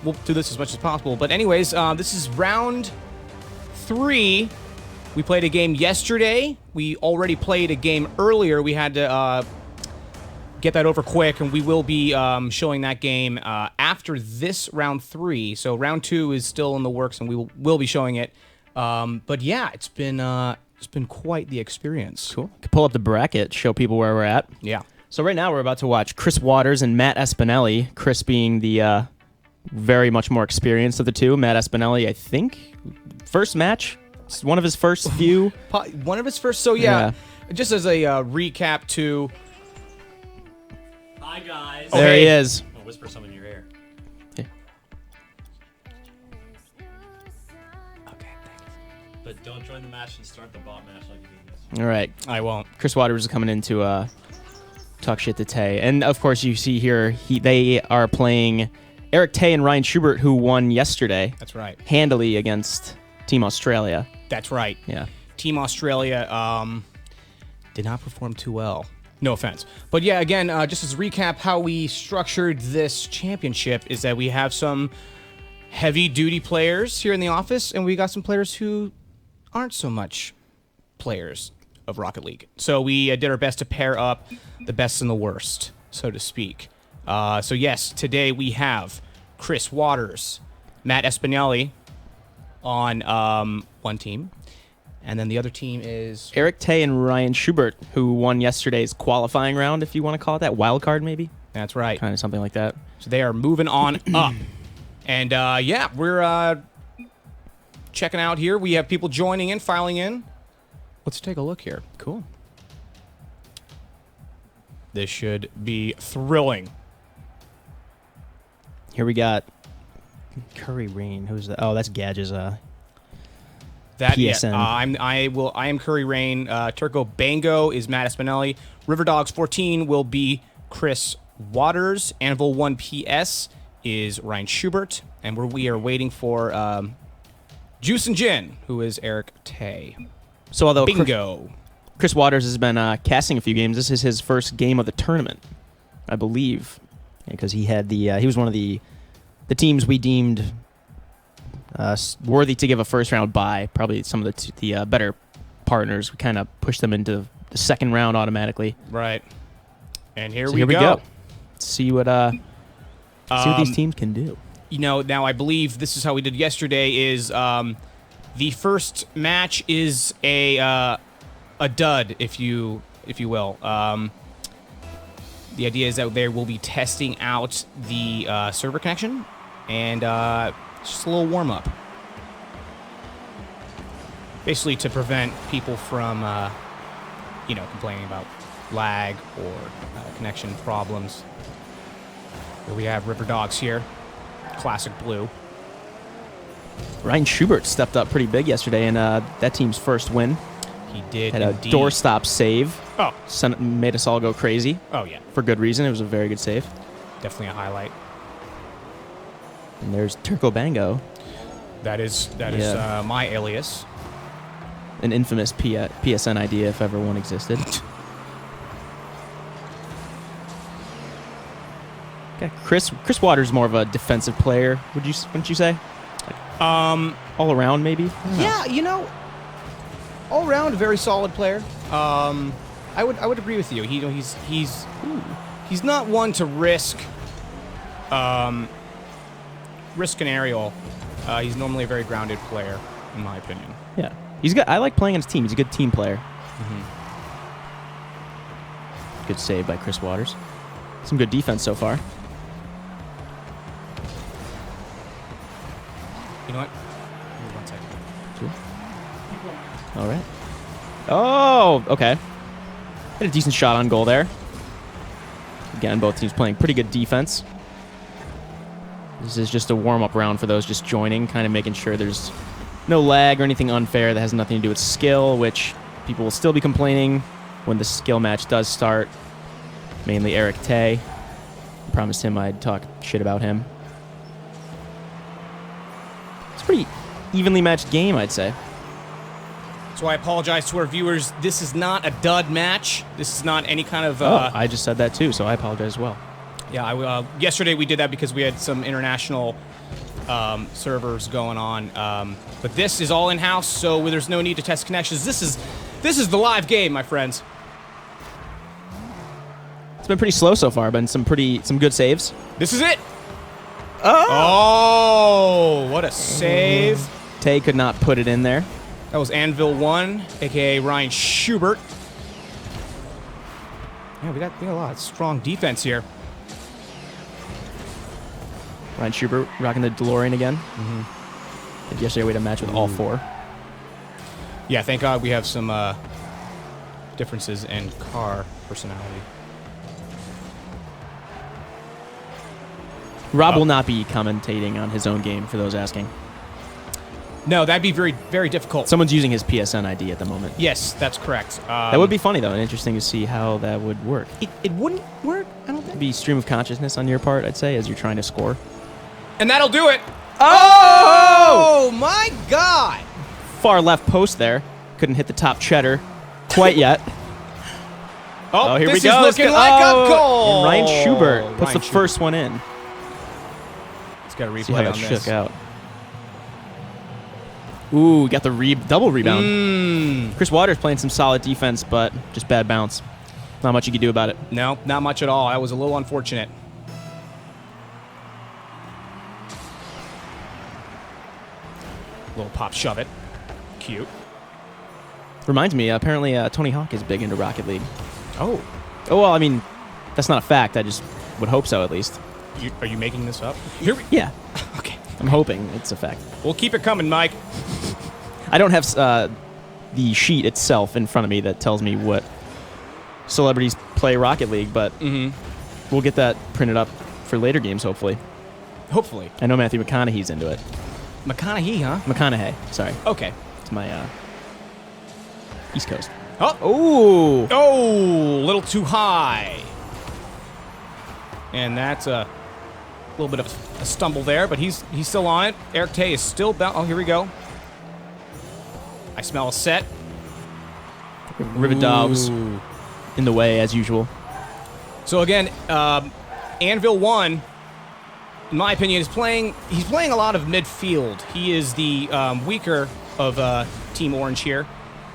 we'll do this as much as possible. But anyways, this is round 3. We played a game yesterday. We already played a game earlier. We had to get that over quick, and we will be showing that game after this round 3. So round 2 is still in the works, and we will be showing it. But yeah, it's been quite the experience. Cool. Could pull up the bracket, show people where we're at. Yeah. So right now we're about to watch Chris Waters and Matt Espinelli. Chris being the very much more experienced of the two. Matt Espinelli, I think, first match. It's one of his first few. One of his first. So yeah. Just as a recap to. Hi guys. There he is. I'll whisper some in your ear. Okay. Okay, thanks. But don't join the match and start the bot match like you did this. All right. I won't. Chris Waters is coming in to talk shit to Tay. And of course you see here they are playing Eric Tay and Ryan Schubert, who won yesterday. That's right. Handily against Team Australia. That's right. Yeah. Team Australia did not perform too well. No offense. But yeah, again, just as a recap, how we structured this championship is that we have some heavy-duty players here in the office, and we got some players who aren't so much players of Rocket League. So we did our best to pair up the best and the worst, so to speak. So yes, today we have Chris Waters, Matt Espinelli on one team, and then the other team is Eric Tay and Ryan Schubert, who won yesterday's qualifying round, if you want to call it that. Wild card, maybe? That's right. Kind of something like that. So they are moving on up. And yeah, we're checking out here. We have people joining in, filing in. Let's take a look here. Cool. This should be thrilling. Here we got Curry Rain. Who's that? Oh, that's Gadge's That PSN. Yeah, I am Curry Rain. Turco Bango is Matt Espinelli. Riverdogs 14 will be Chris Waters. Anvil 1 PS is Ryan Schubert, and we are waiting for Juice and Gin, who is Eric Tay. So although Bingo. Chris Waters has been casting a few games, this is his first game of the tournament, I believe, because he had he was one of the teams we deemed worthy to give a first round bye. Probably some of the better partners. We kind of pushed them into the second round automatically. Right. And here So we here we go. go. Let's see what these teams can do. You know, now I believe this is how we did yesterday. Is the first match is a dud, if you will. The idea is that they will be testing out the server connection, and just a little warm up, basically to prevent people from, complaining about lag or connection problems. Here we have River Dogs here, classic blue. Ryan Schubert stepped up pretty big yesterday in that team's first win. He did Had indeed. a doorstop save. Oh. Made us all go crazy. Oh, yeah. For good reason. It was a very good save. Definitely a highlight. And there's Turco Bango. That is my alias. An infamous PSN idea if ever one existed. Okay, Chris Waters is more of a defensive player, wouldn't you say? All around, maybe? Yeah, all around a very solid player. I would agree with you. He's not one to risk an aerial. He's normally a very grounded player, in my opinion. Yeah, he's good. I like playing on his team. He's a good team player. Good save by Chris Waters. Some good defense so far. You know what? Give me 1 second. Sure. All right. Oh, okay. Had a decent shot on goal there. Again, both teams playing pretty good defense. This is just a warm-up round for those just joining, kind of making sure there's no lag or anything unfair that has nothing to do with skill, which people will still be complaining when the skill match does start. Mainly Eric Tay. I promised him I'd talk shit about him. It's a pretty evenly matched game, I'd say. So I apologize to our viewers. This is not a dud match. This is not any kind of... I just said that too, so I apologize as well. Yeah, yesterday we did that because we had some international servers going on. But this is all in-house, so there's no need to test connections. This is the live game, my friends. It's been pretty slow so far, but some good saves. This is it. Oh, what a save. Tay could not put it in there. That was Anvil 1, a.k.a. Ryan Schubert. Yeah, we got a lot of strong defense here. Ryan Schubert rocking the DeLorean again. Mm-hmm. Yesterday we had a match with all 4. Yeah, thank God we have some differences in car personality. Rob will not be commentating on his own game, for those asking. No, that'd be very, very difficult. Someone's using his PSN ID at the moment. Yes, that's correct. That would be funny, though, and interesting to see how that would work. It wouldn't work, I don't think. It'd be stream of consciousness on your part, I'd say, as you're trying to score. And that'll do it. Oh! My God! Far left post there. Couldn't hit the top cheddar quite yet. Oh, here we this go. is looking like a goal. And Ryan Schubert puts Ryan the first one in. Let's get a See how replay that on shook this. out. Ooh, got the double rebound. Chris Waters playing some solid defense, but just bad bounce. Not much you could do about it. No, not much at all. That was a little unfortunate. Little pop shove it. Cute. Reminds me, apparently Tony Hawk is big into Rocket League. Oh. Oh, well, I mean, that's not a fact. I just would hope so, at least. Are you making this up? Yeah. Okay. I'm hoping it's a fact. We'll keep it coming, Mike. I don't have the sheet itself in front of me that tells me what celebrities play Rocket League, but we'll get that printed up for later games, hopefully. Hopefully. I know Matthew McConaughey's into it. McConaughey, huh? McConaughey, sorry. Okay. It's my East Coast. Oh, a little too high. And that's a little bit of a stumble there, but he's still on it. Eric Tay is still bound. Oh, here we go. I smell a set. Rivet Dogs in the way, as usual. So again, Anvil 1, in my opinion, he's playing a lot of midfield. He is the weaker of Team Orange here.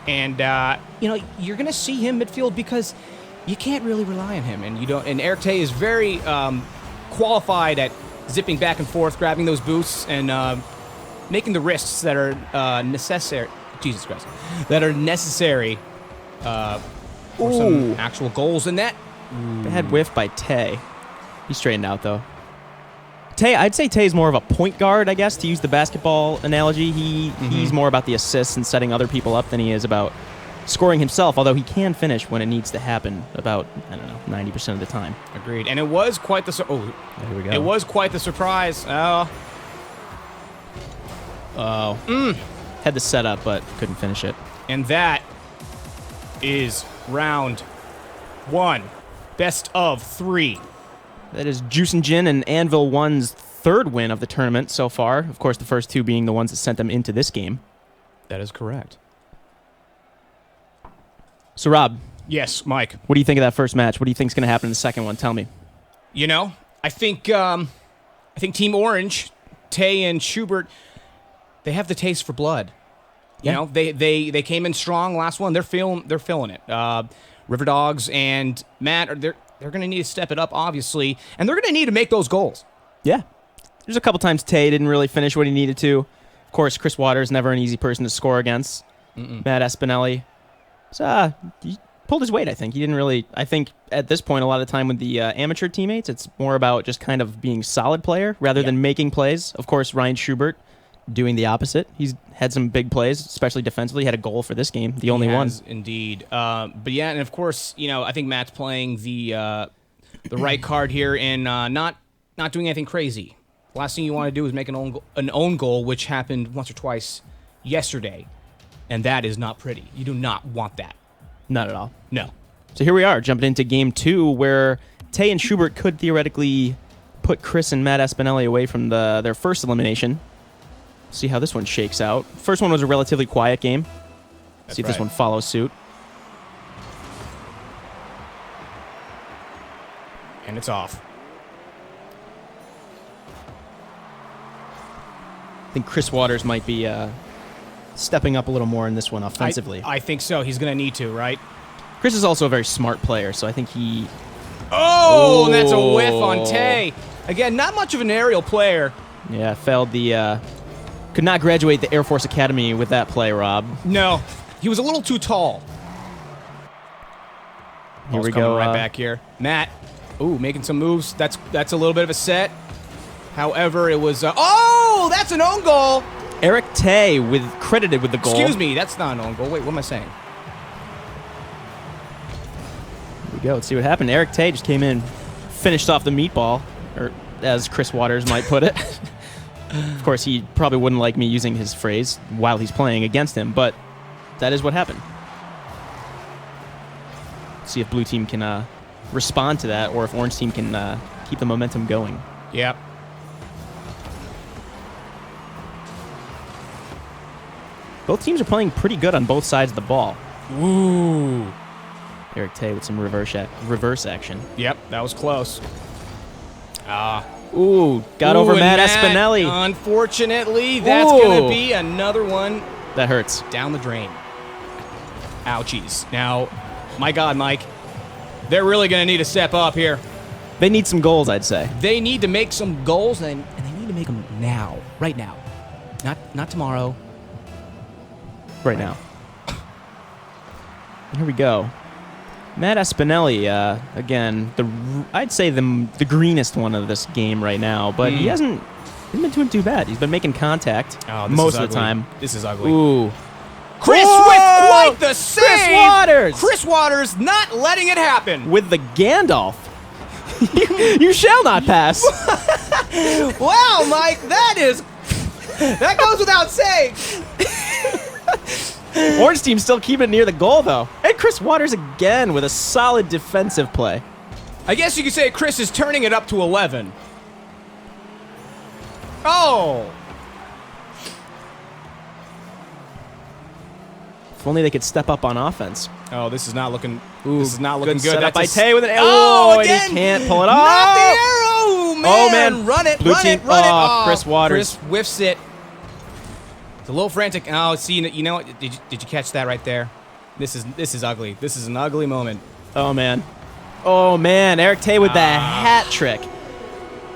And you're gonna see him midfield because you can't really rely on him, and you don't. And Eric Tay is very qualified at zipping back and forth, grabbing those boosts, and making the risks that are necessary. Jesus Christ, that are necessary for some actual goals in that. Bad whiff by Tay. He's straightened out though. Tay, I'd say Tay's more of a point guard, I guess, to use the basketball analogy. He's more about the assists and setting other people up than he is about scoring himself, although he can finish when it needs to happen about, 90% of the time. Agreed. And it was quite the Here we go. It was quite the surprise. Had the setup, but couldn't finish it. And that is round 1. Best of 3. That is Juice and Gin and Anvil 1's third win of the tournament so far. Of course, the first 2 being the ones that sent them into this game. That is correct. So, Rob. Yes, Mike. What do you think of that first match? What do you think is going to happen in the second one? Tell me. I think Team Orange, Tay and Schubert, they have the taste for blood. They came in strong last one. They're feeling it. River Dogs and Matt they're going to need to step it up, obviously, and they're going to need to make those goals. Yeah. There's a couple times Tay didn't really finish what he needed to. Of course, Chris Waters, never an easy person to score against. Matt Espinelli. So, he pulled his weight, I think. He didn't really... I think at this point, a lot of the time with the amateur teammates, it's more about just kind of being solid player rather than making plays. Of course, Ryan Schubert doing the opposite. He's had some big plays, especially defensively. He had a goal for this game, the only one. Indeed. But yeah, and of course, I think Matt's playing the right card here and not doing anything crazy. Last thing you want to do is make an own goal, which happened once or twice yesterday, and that is not pretty. You do not want that. Not at all. No. So here we are, jumping into game 2, where Tay and Schubert could theoretically put Chris and Matt Espinelli away from their first elimination. See how this one shakes out. First one was a relatively quiet game. See if this one follows suit. And it's off. I think Chris Waters might be stepping up a little more in this one offensively. I think so. He's going to need to, right? Chris is also a very smart player, so I think he... Oh, and that's a whiff on Tay. Again, not much of an aerial player. Yeah, failed the... could not graduate the Air Force Academy with that play, Rob. No, he was a little too tall. Here we go. Right back here. Matt, ooh, making some moves. That's a little bit of a set. However, it was... oh, that's an own goal. Eric Tay credited with the goal. Excuse me, that's not an own goal. Wait, what am I saying? Here we go. Let's see what happened. Eric Tay just came in, finished off the meatball, or as Chris Waters might put it. Of course, he probably wouldn't like me using his phrase while he's playing against him, but that is what happened. See if blue team can respond to that, or if orange team can keep the momentum going. Yep. Both teams are playing pretty good on both sides of the ball. Ooh. Eric Tay with some reverse action. Yep, that was close. Ooh, got over Matt and Espinelli. Unfortunately, that's going to be another one That hurts. down the drain. Ouchies. Now, my God, Mike, they're really going to need to step up here. They need some goals, I'd say. They need to make some goals, and they need to make them now, right now. Not tomorrow. Right now. Here we go. Matt Espinelli, again, I'd say the greenest one of this game right now, but he hasn't been doing too bad. He's been making contact most of the time. This is ugly. Ooh. Chris Whoa! with quite the save. Chris Waters. Chris Waters not letting it happen. With the Gandalf. You shall not pass. Wow, Mike, that goes without saying. Orange team still keeping it near the goal, though. And Chris Waters again with a solid defensive play. I guess you could say Chris is turning it up to 11. Oh. If only they could step up on offense. Oh, this is not looking. This is not looking good. Setup by That's Tay with an arrow. Oh, And again. he can't pull it off. Not the arrow, man. Oh, man. Run it, Blue run team- it, run it. oh, Chris Waters. Chris whiffs it. It's a little frantic. Oh, see, you know what? Did you catch that right there? This is ugly. This is an ugly moment. Oh, man. Oh, man. Eric Tay with the hat trick.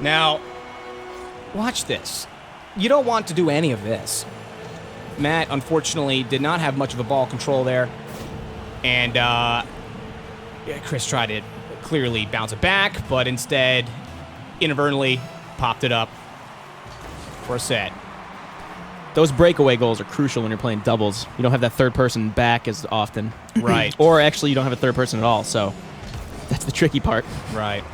Now, watch this. You don't want to do any of this. Matt, unfortunately, did not have much of a ball control there. And Chris tried to clearly bounce it back, but instead, inadvertently, popped it up for a set. Those breakaway goals are crucial when you're playing doubles. You don't have that third person back as often. Right. Or actually, you don't have a third person at all, so that's the tricky part. Right.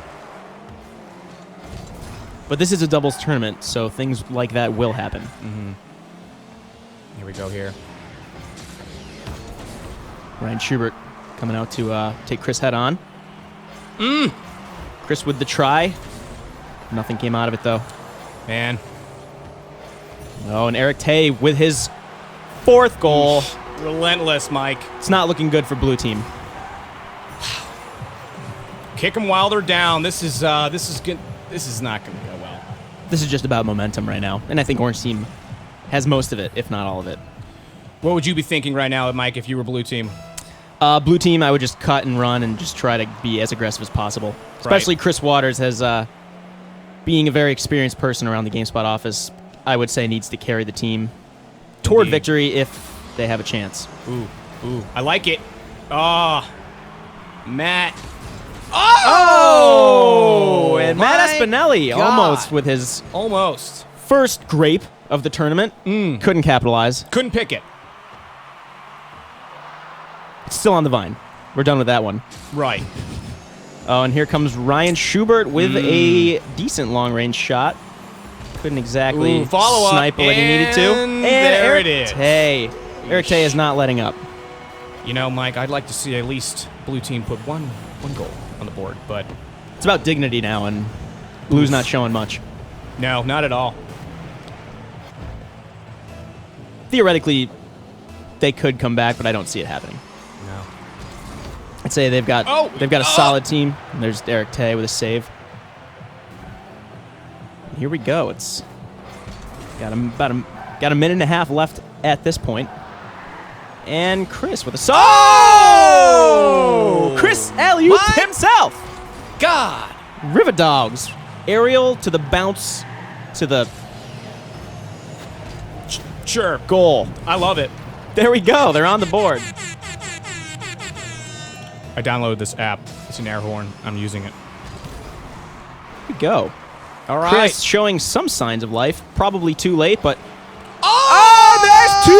But this is a doubles tournament, so things like that will happen. Mm-hmm. Here we go here. Ryan Schubert coming out to take Chris head on. Chris with the try. Nothing came out of it, though. Man. Oh, and Eric Tay with his fourth goal. Relentless, Mike. It's not looking good for blue team. Kick them while they're down. This is not going to go well. This is just about momentum right now, and I think orange team has most of it, if not all of it. What would you be thinking right now, Mike, if you were blue team? Blue team, I would just cut and run and just try to be as aggressive as possible. Especially Chris Waters has, being a very experienced person around the GameSpot office, I would say needs to carry the team toward victory if they have a chance. Ooh, I like it. Oh, Matt. Oh! And Matt my Espinelli God. almost with his Almost. first grape of the tournament. Couldn't capitalize. Couldn't pick it. It's still on the vine. We're done with that one. Right. Oh, and here comes Ryan Schubert with a decent long-range shot. Couldn't exactly follow-up, snipe it like he needed to. and there Eric it is. Tay. Eric Tay is not letting up. You know, Mike, I'd like to see at least blue team put one goal on the board, but It's about dignity now, and blue's not showing much. no, not at all. Theoretically, they could come back, but I don't see it happening. No. I'd say they've got a solid team. And there's Eric Tay with a save. Here we go. It's Got a minute and a half left at this point. And Chris with a Chris alley himself. God. River Dogs. Aerial to the bounce to the Sure. goal. I love it. There we go. They're on the board. I downloaded this app. It's an air horn. I'm using it. Here we go. All right. Chris showing some signs of life. Probably too late, but that's two!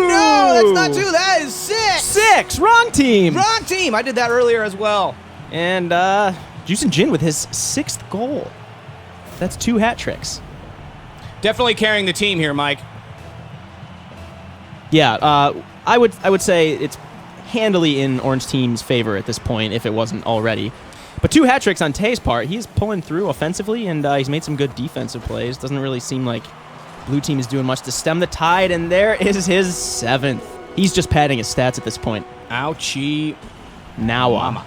No, that's not two. That is 6. 6. Wrong team. Wrong team. I did that earlier as well. And Juice and Jin with his 6th goal. That's 2 hat tricks. Definitely carrying the team here, Mike. Yeah, I would say it's handily in Orange Team's favor at this point, if it wasn't already. But 2 hat tricks on Tay's part. He's pulling through offensively, and he's made some good defensive plays. Doesn't really seem like Blue Team is doing much to stem the tide, and there is his 7th. He's just padding his stats at this point. Ouchie. Now, Mama.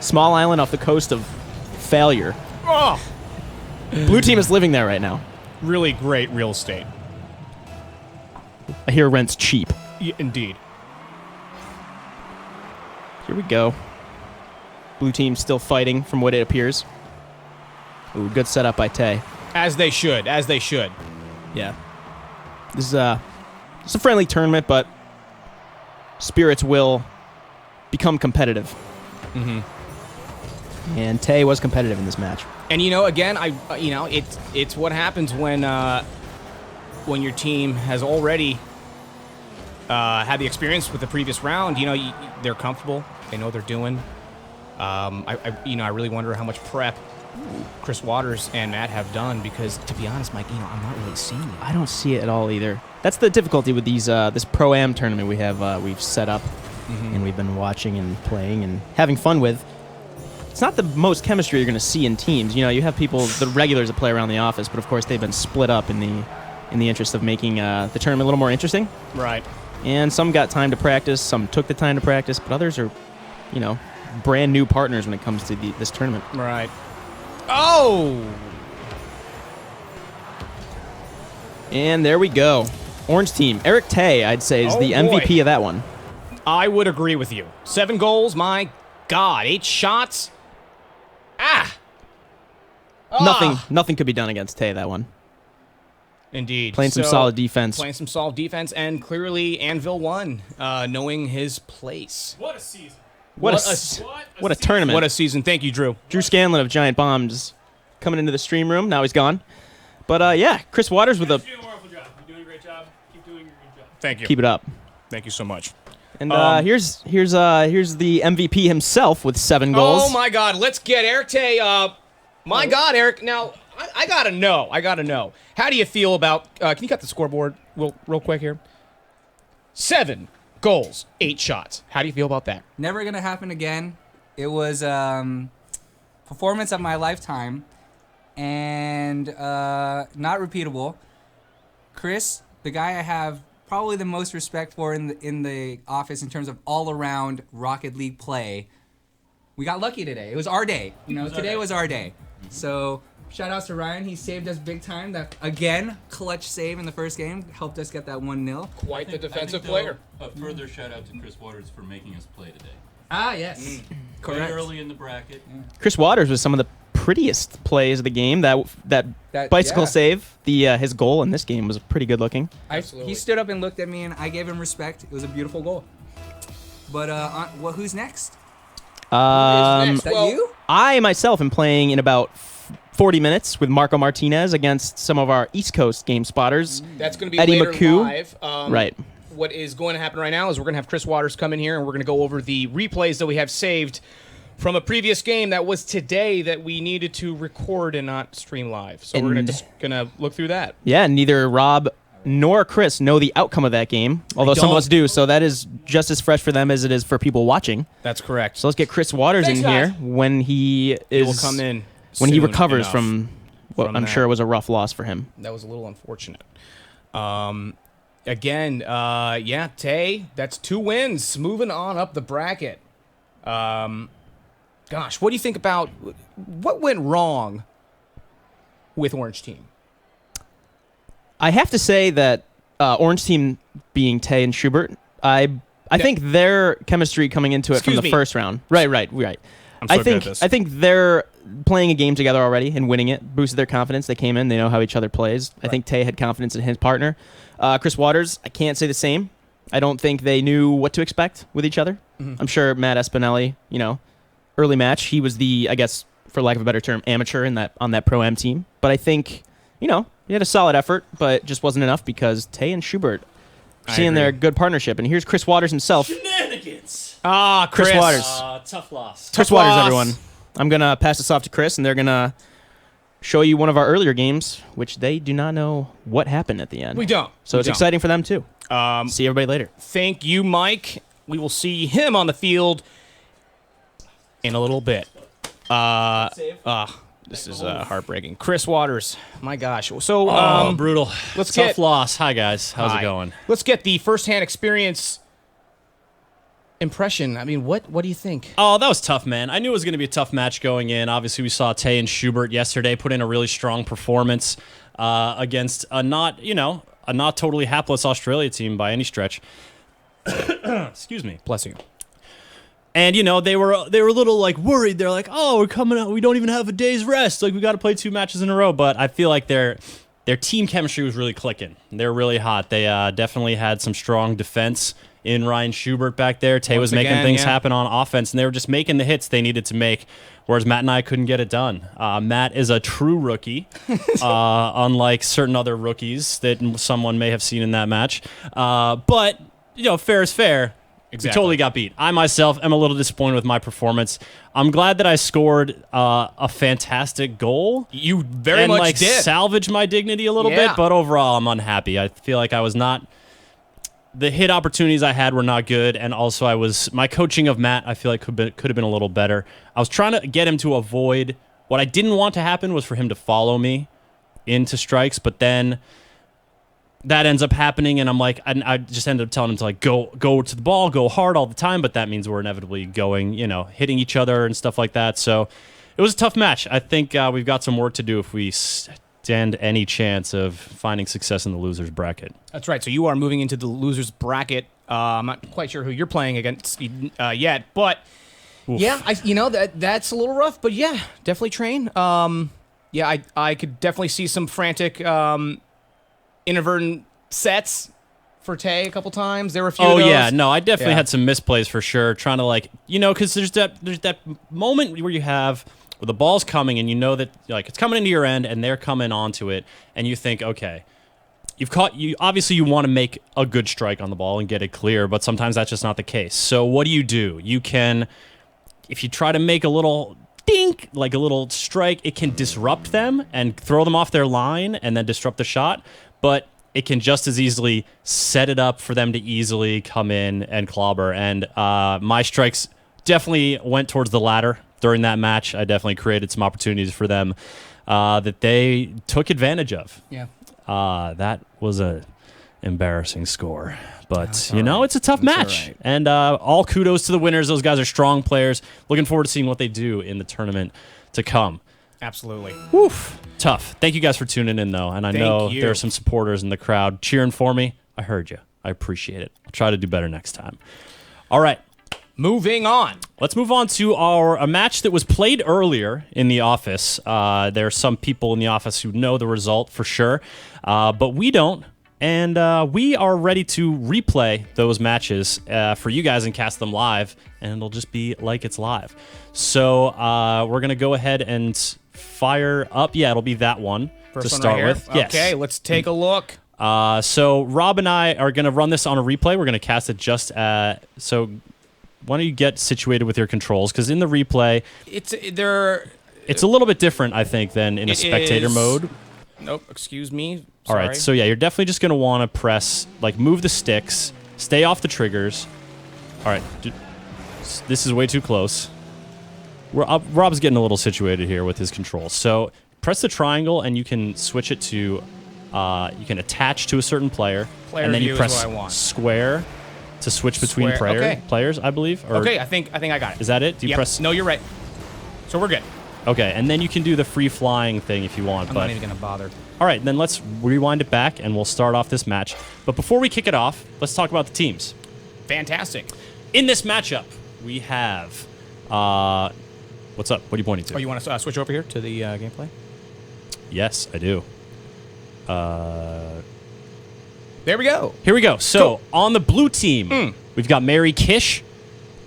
Small island off the coast of failure. Oh, Blue Team is living there right now. really great real estate. I hear rent's cheap. Indeed. Here we go. Blue Team still fighting from what it appears. Ooh, good setup by Tay. As they should. As they should. Yeah. This is it's a friendly tournament, but spirits will become competitive. Mm-hmm. And Tay was competitive in this match. And again, it's what happens when your team has already had the experience with the previous round. They're comfortable. They know what they're doing. I really wonder how much prep Chris Waters and Matt have done, because to be honest, Mike, I'm not really seeing it. I don't see it at all either. That's the difficulty with these this Pro-Am tournament we've set up, and we've been watching and playing and having fun with. It's not the most chemistry you're going to see in teams. You have people, the regulars that play around the office, but of course they've been split up in the interest of making the tournament a little more interesting. Right. And some got time to practice, some took the time to practice, but others are, brand new partners when it comes to this tournament. Right. Oh! And there we go. Orange Team. Eric Tay, I'd say, is the MVP of that one. I would agree with you. 7 goals, my God. 8 shots. Nothing could be done against Tay that one. Indeed. Playing some solid defense. Playing some solid defense, and clearly Anvil won, knowing his place. What a season. What a tournament. What a season. Thank you, Drew. Drew Scanlon of Giant Bombs coming into the stream room. Now he's gone. But, yeah, Chris Waters with a... You're doing a wonderful job. You're doing a great job. Keep doing your good job. Thank you. Keep it up. Thank you so much. And here's the MVP himself with 7 goals. Oh, my God. Let's get Eric Tay. My God, Eric. Now, I got to know. How do you feel about... can you cut the scoreboard real quick here? 7 goals, 8 shots. How do you feel about that? Never gonna happen again. It was performance of my lifetime, and not repeatable. Chris, the guy I have probably the most respect for in the office in terms of all around Rocket League play. We got lucky today. It was our day. Today was our day. So shout outs to Ryan. He saved us big time. That again, clutch save in the first game helped us get that 1-0. Quite the defensive though, player. A further shout out to Chris Waters for making us play today. Ah, yes. Correct. Very early in the bracket. Chris Waters was some of the prettiest plays of the game. That bicycle save, his goal in this game was pretty good looking. Absolutely. He stood up and looked at me, and I gave him respect. It was a beautiful goal. But who's next? Is that you? I myself am playing in about 40 minutes with Marco Martinez against some of our East Coast game spotters. That's going to be Eddie later McHugh. live. Right. What is going to happen right now is we're going to have Chris Waters come in here, and we're going to go over the replays that we have saved from a previous game that was today that we needed to record and not stream live. So we're just going to look through that. Yeah, neither Rob nor Chris know the outcome of that game, although some of us do, so that is just as fresh for them as it is for people watching. That's correct. So let's get Chris Waters Thanks, in guys. here when he will come in when he soon recovers enough from what from I'm that. sure was a rough loss for him. That was a little unfortunate. Again, Tay, that's 2 wins. Moving on up the bracket. Gosh, what do you think about what went wrong with Orange Team? I have to say that Orange Team being Tay and Schubert, I think their chemistry coming into it from the first round. Right. I'm so good at this. I think they're playing a game together already and winning it boosted their confidence. They came in, they know how each other plays. Right. I think Tay had confidence in his partner. Chris Waters, I can't say the same. I don't think they knew what to expect with each other. Mm-hmm. I'm sure Matt Espinelli, early match, he was the, I guess, for lack of a better term, amateur on that Pro-Am team. But I think, he had a solid effort, but just wasn't enough because Tay and Schubert seeing their good partnership. And here's Chris Waters himself. Shenanigans. Chris Waters. Tough loss. Chris Waters, everyone. I'm going to pass this off to Chris, and they're going to show you one of our earlier games, which they do not know what happened at the end. We don't. So it's exciting for them, too. See everybody later. Thank you, Mike. We will see him on the field in a little bit. This is heartbreaking. Chris Waters, my gosh. So, brutal. Tough loss. Hi, guys. How's it going? Let's get the first-hand experience impression. I mean, what do you think? Oh, that was tough, man. I knew it was going to be a tough match going in. Obviously, we saw Tay and Schubert yesterday put in a really strong performance against a not totally hapless Australia team by any stretch. Excuse me. Bless you. And they were a little worried. They're like, "Oh, we're coming out. We don't even have a day's rest. Like we got to play 2 matches in a row." But I feel like their team chemistry was really clicking. They're really hot. They definitely had some strong defense in Ryan Schubert back there. Tay was making things happen on offense, and they were just making the hits they needed to make, whereas Matt and I couldn't get it done. Matt is a true rookie, unlike certain other rookies that someone may have seen in that match. But, fair is fair. Exactly. We totally got beat. I myself am a little disappointed with my performance. I'm glad that I scored a fantastic goal. You very much did. Salvage my dignity a little bit, but overall I'm unhappy. I feel like I was not... The hit opportunities I had were not good, and also my coaching of Matt, I feel like could have been a little better. I was trying to get him to avoid... What I didn't want to happen was for him to follow me into strikes, but then... that ends up happening, and I just ended up telling him to go to the ball, go hard all the time, but that means we're inevitably going, hitting each other and stuff like that. So it was a tough match. I think we've got some work to do if we stand any chance of finding success in the losers bracket. That's right. So you are moving into the losers bracket. I'm not quite sure who you're playing against yet, but oof. Yeah, that's a little rough, but yeah, definitely train. I could definitely see some frantic. Inadvertent sets for Tay a couple times. There were a few of those. Yeah, no, I definitely had some misplays for sure. Trying to because there's that moment where you have where the ball's coming and you know that it's coming into your end and they're coming onto it and you think, okay, obviously you want to make a good strike on the ball and get it clear, but sometimes that's just not the case. So what do? You can, if you try to make a little dink, like a little strike, it can disrupt them and throw them off their line and then disrupt the shot. But it can just as easily set it up for them to easily come in and clobber. And my strikes definitely went towards the latter during that match. I definitely created some opportunities for them that they took advantage of. Yeah. That was a embarrassing score. But, it's a tough match. Right. And all kudos to the winners. Those guys are strong players. Looking forward to seeing what they do in the tournament to come. Absolutely. Woof. Tough. Thank you guys for tuning in, though. And I know there are some supporters in the crowd cheering for me. I heard you. I appreciate it. I'll try to do better next time. All right. Moving on. Let's move on to a match that was played earlier in the office. There are some people in the office who know the result for sure, but we don't. And we are ready to replay those matches for you guys and cast them live, and it'll just be like it's live. So we're going to go ahead and fire up. Yeah, it'll be that one First to one start right with. Yes. Okay, let's take a look. So Rob and I are going to run this on a replay. We're going to cast it just so why don't you get situated with your controls? Because in the replay, it's a little bit different, I think, than in a spectator mode. Nope, excuse me. All right, so yeah, you're definitely just going to want to press, move the sticks, stay off the triggers. All right, this is way too close. Rob's getting a little situated here with his controls. So press the triangle, and you can switch it to, you can attach to a certain player and then you press square to switch between players, I believe. Okay, I think I got it. Is that it? Do you press? No, you're right. So we're good. Okay, and then you can do the free flying thing if you want. I'm but not even going to bother. all right, then let's rewind it back and we'll start off this match. But before we kick it off, let's talk about the teams. Fantastic. In this matchup, we have... what's up? What are you pointing to? Oh, you want to switch over here to the gameplay? Yes, I do. There we go. Here we go. So, on the blue team, we've got Mary Kish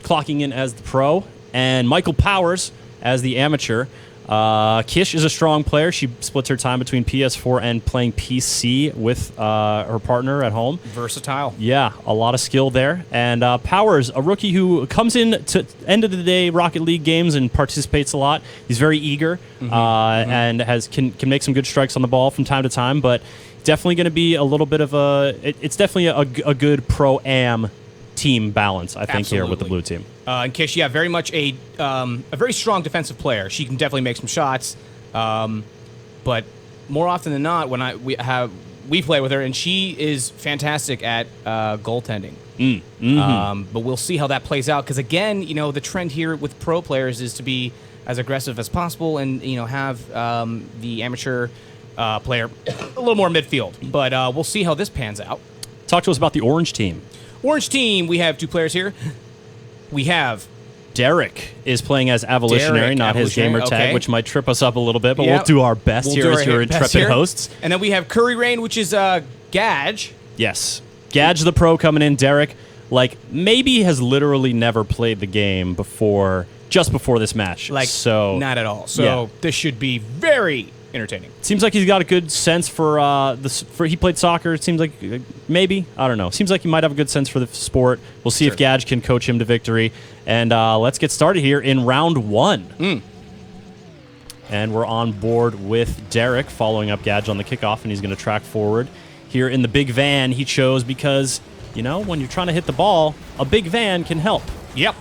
clocking in as the pro and Michael Powers as the amateur. Kish is a strong player. She splits her time between PS4 and playing PC with her partner at home. Versatile. Yeah, a lot of skill there. And Powers, a rookie who comes in to end of the day Rocket League games and participates a lot. He's very eager and can make some good strikes on the ball from time to time, but definitely going to be a little bit of it's definitely a good pro-am team balance, I think, here with the blue team. And Kish, yeah, very much a very strong defensive player. She can definitely make some shots, but more often than not, when we play with her, and she is fantastic at goaltending. But we'll see how that plays out because again, the trend here with pro players is to be as aggressive as possible and have the amateur player a little more midfield. But we'll see how this pans out. Talk to us about the orange team. Orange team, we have two players here. We have Derek is playing as Avolitionary, not his gamer tag, okay. which might trip us up a little bit, but Yeah. we'll do our best We'll here do as our your best intrepid here. hosts. And then we have Curry Rain, which is Gadge. Yes. Gadge the pro coming in. Derek, maybe has literally never played the game just before this match. So Not at all. So yeah. this should be very entertaining. Seems like he's got a good sense for he played soccer. It seems like maybe, I don't know. Seems like he might have a good sense for the sport. We'll see if Gadge can coach him to victory. And let's get started here in round 1. And we're on board with Derek following up Gadge on the kickoff, and he's going to track forward. Here in the big van he chose because, when you're trying to hit the ball, a big van can help. Yep.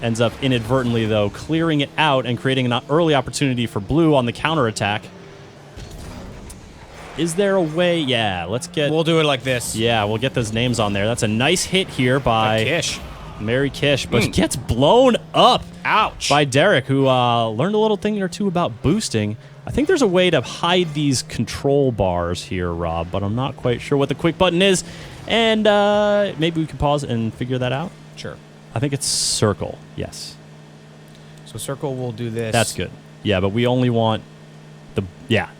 Ends up inadvertently, though, clearing it out and creating an early opportunity for blue on the counterattack. Is there a way? Yeah, We'll do it like this. Yeah, we'll get those names on there. That's a nice hit here by Kish. Mary Kish, but gets blown up. Ouch. By Derek, who learned a little thing or two about boosting. I think there's a way to hide these control bars here, Rob, but I'm not quite sure what the quick button is. And maybe we can pause and figure that out. Sure. I think it's circle. Yes. So circle will do this. That's good. Yeah, but we only want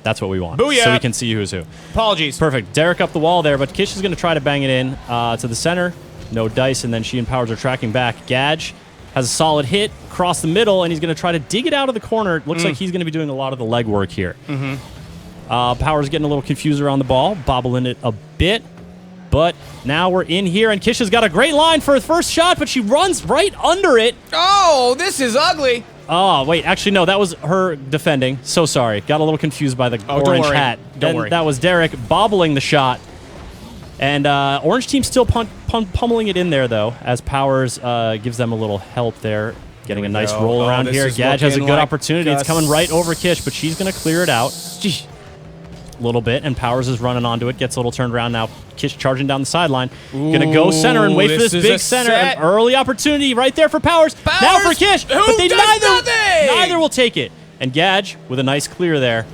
that's what we want. Booyah! So we can see who's who. Apologies. Perfect. Derek up the wall there, but Kish is going to try to bang it in to the center. No dice, and then she and Powers are tracking back. Gadge has a solid hit across the middle, and he's going to try to dig it out of the corner. It looks like he's going to be doing a lot of the legwork here. Powers getting a little confused around the ball, bobbling it a bit. But now we're in here, and Kish has got a great line for his first shot, but she runs right under it. Oh, this is ugly. Oh, wait. Actually, no. That was her defending. So sorry. Got a little confused by the orange hat. Don't worry. That was Derek bobbling the shot. And orange team still pummeling it in there, though, as Powers gives them a little help there. Getting a nice roll around here. Gadge has a good opportunity. It's coming right over Kish, but she's going to clear it out. A little bit, and Powers is running onto it. Gets a little turned around now. Kish charging down the sideline. Going to go center and wait for this big center. An early opportunity right there for Powers. Now for Kish. But they neither will take it. And Gadge with a nice clear there.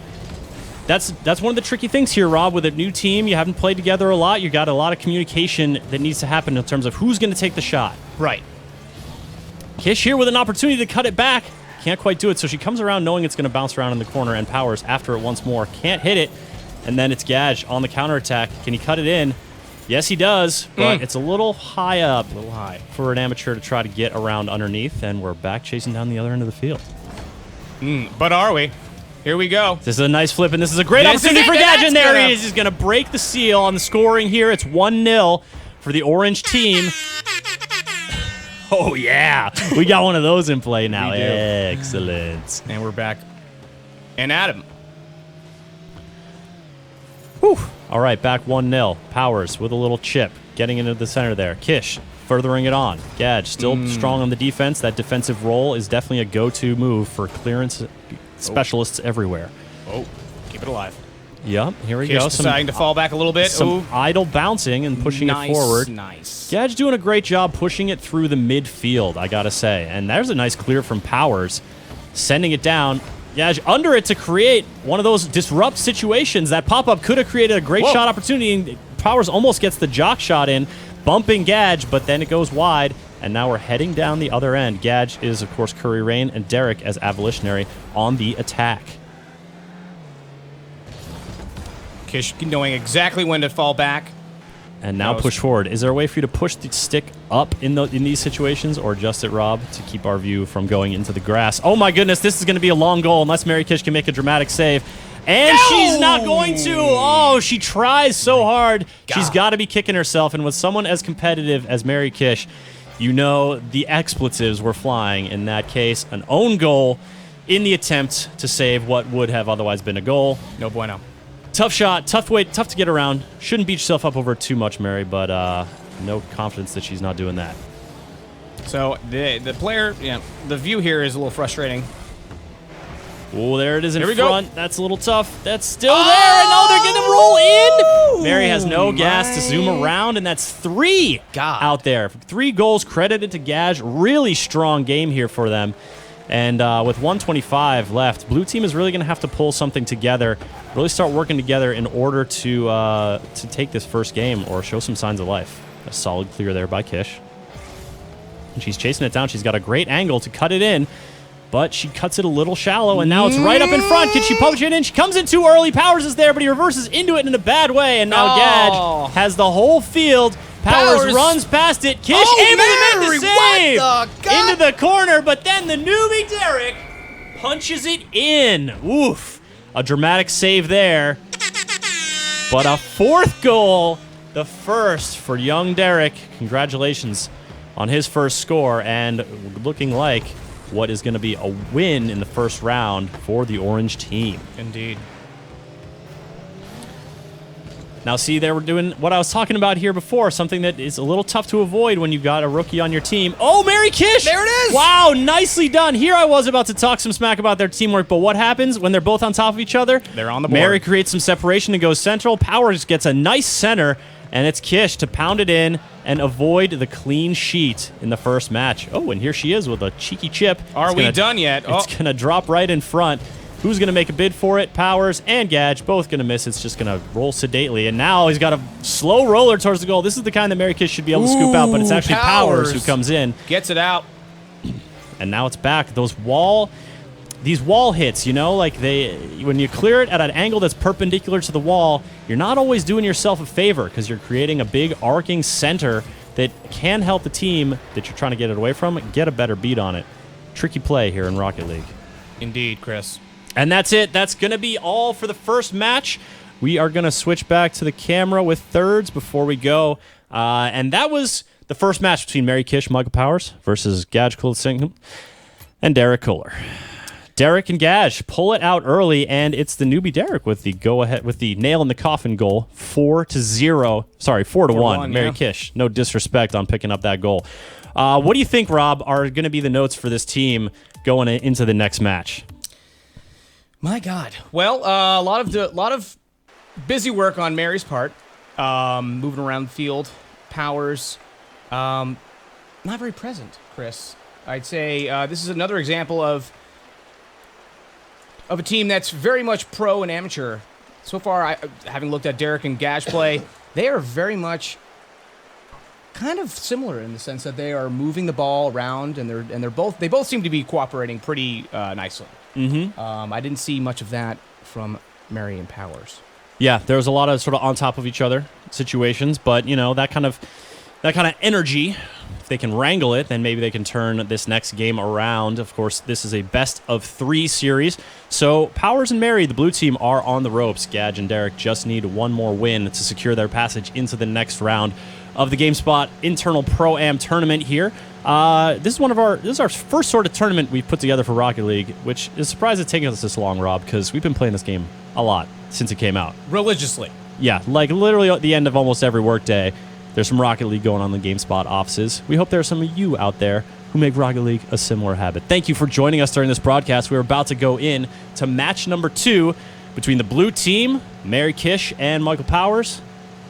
That's one of the tricky things here, Rob. With a new team, you haven't played together a lot. You got a lot of communication that needs to happen in terms of who's going to take the shot. Right. Kish here with an opportunity to cut it back. Can't quite do it, so she comes around knowing it's going to bounce around in the corner, and Powers, after it once more, can't hit it. And then it's Gadge on the counterattack. Can he cut it in? Yes, he does, but it's a little high up. A little high. For an amateur to try to get around underneath, and we're back chasing down the other end of the field. But are we? Here we go. This is a nice flip, and this is a great opportunity for Gadge, and there he is. He's going to break the seal on the scoring here. It's 1-0 for the orange team. Oh, yeah. We got one of those in play now. We do. Excellent. And we're back. And Adam. Whew. All right, back 1-0. Powers with a little chip, getting into the center there. Kish furthering it on. Gadge still strong on the defense. That defensive role is definitely a go-to move for clearance specialists everywhere. Oh, keep it alive. Yep, here we Kish go. deciding to fall back a little bit. Some idle bouncing and pushing it forward. Nice. Gadge doing a great job pushing it through the midfield, I gotta say. And there's a nice clear from Powers, sending it down. Gage under it to create one of those disrupt situations. That pop-up could have created a great shot opportunity, and Powers almost gets the jock shot in, bumping Gage, but then it goes wide, and now we're heading down the other end. Gage is, of course, Curry Rain, and Derek as Abolitionary on the attack. Kish knowing exactly when to fall back. And now push forward. Is there a way for you to push the stick up in these situations, or adjust it, Rob, to keep our view from going into the grass? Oh my goodness, this is going to be a long goal unless Mary Kish can make a dramatic save. And she's not going to. Oh, she tries so hard. She's got to be kicking herself. And with someone as competitive as Mary Kish, you know the expletives were flying in that case. An own goal in the attempt to save what would have otherwise been a goal. No bueno. Tough shot, tough to get around. Shouldn't beat yourself up over too much, Mary, but no confidence that she's not doing that. So the player, the view here is a little frustrating. Oh, there it is in Here we front. go. That's a little tough. That's still there, and they're going to roll in. Mary has no gas to zoom around, and that's 3 out there. 3 goals credited to Gage. Really strong game here for them. And with 125 left, blue team is really going to have to pull something together, really start working together in order to take this first game or show some signs of life. A solid clear there by Kish. And she's chasing it down. She's got a great angle to cut it in, but she cuts it a little shallow, and now it's right up in front. Can she punch it in? She comes in too early. Powers is there, but he reverses into it in a bad way, and now Gage has the whole field. Powers runs past it. Kish able to make the save into the corner, but then the newbie Derek punches it in. Oof. A dramatic save there. But a 4th goal, the first for young Derek. Congratulations on his first score, and looking like what is going to be a win in the first round for the orange team. Indeed. Now, see, they were doing what I was talking about here before, something that is a little tough to avoid when you've got a rookie on your team. Oh, Mary Kish! There it is! Wow, nicely done. Here I was about to talk some smack about their teamwork, but what happens when they're both on top of each other? They're on the board. Mary creates some separation and goes central. Powers gets a nice center, and it's Kish to pound it in and avoid the clean sheet in the first match. Oh, and here she is with a cheeky chip. Are we done yet? It's going to drop right in front. Who's going to make a bid for it? Powers and Gage both going to miss. It's just going to roll sedately. And now he's got a slow roller towards the goal. This is the kind that Mary Kish should be able to scoop out, but it's actually Powers who comes in. Gets it out. And now it's back. These wall hits, you know, like when you clear it at an angle that's perpendicular to the wall, you're not always doing yourself a favor because you're creating a big arcing center that can help the team that you're trying to get it away from get a better beat on it. Tricky play here in Rocket League. Indeed, Chris. And that's it. That's going to be all for the first match. We are going to switch back to the camera with thirds before we go. And that was the first match between Mary Kish, Michael Powers versus Gage Kulisingam and Derek Kohler. Derek and Gage pull it out early, and it's the newbie Derek with the go-ahead, with the nail in the coffin goal, 4-0. Sorry, 4-1. Mary Kish. No disrespect on picking up that goal. What do you think, Rob, are going to be the notes for this team going into the next match? My God. Well, a lot of busy work on Mary's part, moving around the field. Powers, not very present, Chris. I'd say this is another example of a team that's very much pro and amateur. So far, having looked at Derek and Gage play, they are very much kind of similar in the sense that they are moving the ball around, and they both seem to be cooperating pretty nicely. Mm-hmm. I didn't see much of that from Mary and Powers. Yeah, there was a lot of sort of on top of each other situations, but you know that kind of energy. If they can wrangle it, then maybe they can turn this next game around. Of course, this is a best of 3 series. So Powers and Mary, the blue team, are on the ropes. Gage and Derek just need one more win to secure their passage into the next round of the GameSpot internal Pro-Am tournament here. This is our first sort of tournament we've put together for Rocket League, which is surprised it's taken us this long, Rob, because we've been playing this game a lot since it came out. Religiously. Yeah, like literally at the end of almost every workday, there's some Rocket League going on in the GameSpot offices. We hope there are some of you out there who make Rocket League a similar habit. Thank you for joining us during this broadcast. We're about to go in to match number 2 between the blue team, Mary Kish and Michael Powers,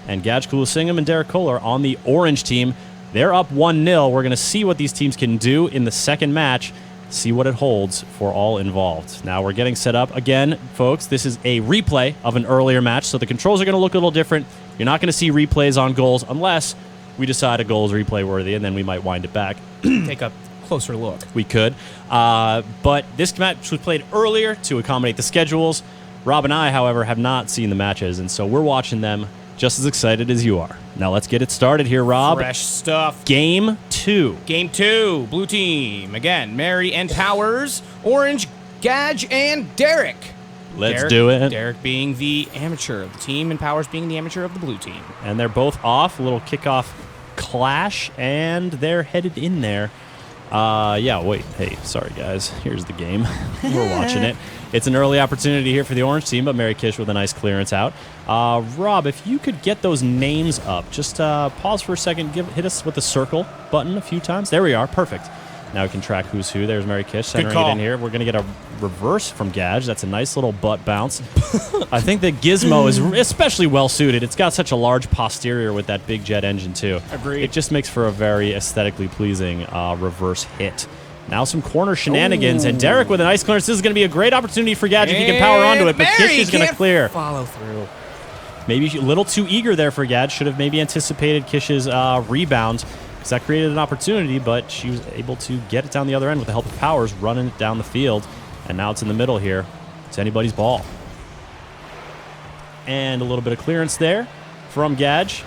and Gage Kulisingam and Derek Kohler on the orange team. They're up 1-0. We're going to see what these teams can do in the second match. see what it holds for all involved. Now we're getting set up again, folks. This is a replay of an earlier match, so the controls are going to look a little different. You're not going to see replays on goals unless we decide a goal is replay worthy, and then we might wind it back. Take a closer look. We could. But this match was played earlier to accommodate the schedules. Rob and I, however, have not seen the matches, and so we're watching them just as excited as you are. Now let's get it started here, Rob. Fresh stuff. Game 2. Game 2, blue team. Again, Mary and Powers, Orange, Gage, and Derek. Let's do it. Derek being the amateur of the team, and Powers being the amateur of the blue team. And they're both off. A little kickoff clash, and they're headed in there. Yeah, wait. Hey, sorry, guys. Here's the game. We're watching it. It's an early opportunity here for the Orange team, but Mary Kish with a nice clearance out. Rob, if you could get those names up, just pause for a second, hit us with the circle button a few times. There we are. Perfect. Now we can track who's who. There's Mary Kish centering it in here. We're going to get a reverse from Gage. That's a nice little butt bounce. I think the Gizmo is especially well suited. It's got such a large posterior with that big jet engine, too. Agreed. It just makes for a very aesthetically pleasing reverse hit. Now some corner shenanigans, and Derek with a nice clearance. This is going to be a great opportunity for Gage if he can power onto it, but Kish is going to clear. Follow through. Maybe a little too eager there for Gage. Should have maybe anticipated Kish's rebound, because that created an opportunity, but she was able to get it down the other end with the help of Powers, running it down the field. And now it's in the middle here. It's anybody's ball. And a little bit of clearance there from Gage.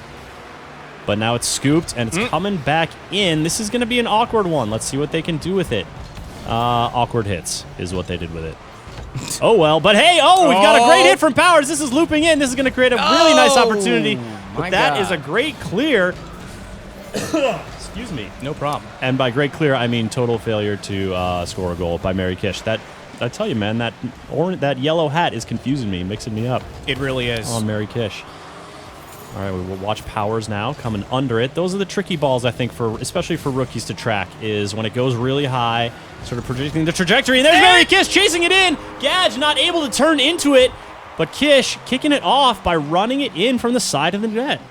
But now it's scooped, and it's coming back in. This is going to be an awkward one. Let's see what they can do with it. Awkward hits is what they did with it. Oh, well. But, hey, we've got a great hit from Powers. This is looping in. This is going to create a really nice opportunity. But that is a great clear. Excuse me. No problem. And by great clear, I mean total failure to score a goal by Mary Kish. That, I tell you, man, that yellow hat is confusing me, mixing me up. It really is. On Mary Kish. All right, we will watch Powers now coming under it. Those are the tricky balls, I think, especially for rookies to track, is when it goes really high, sort of predicting the trajectory. And there's Mary Kish chasing it in. Gage not able to turn into it, but Kish kicking it off by running it in from the side of the net.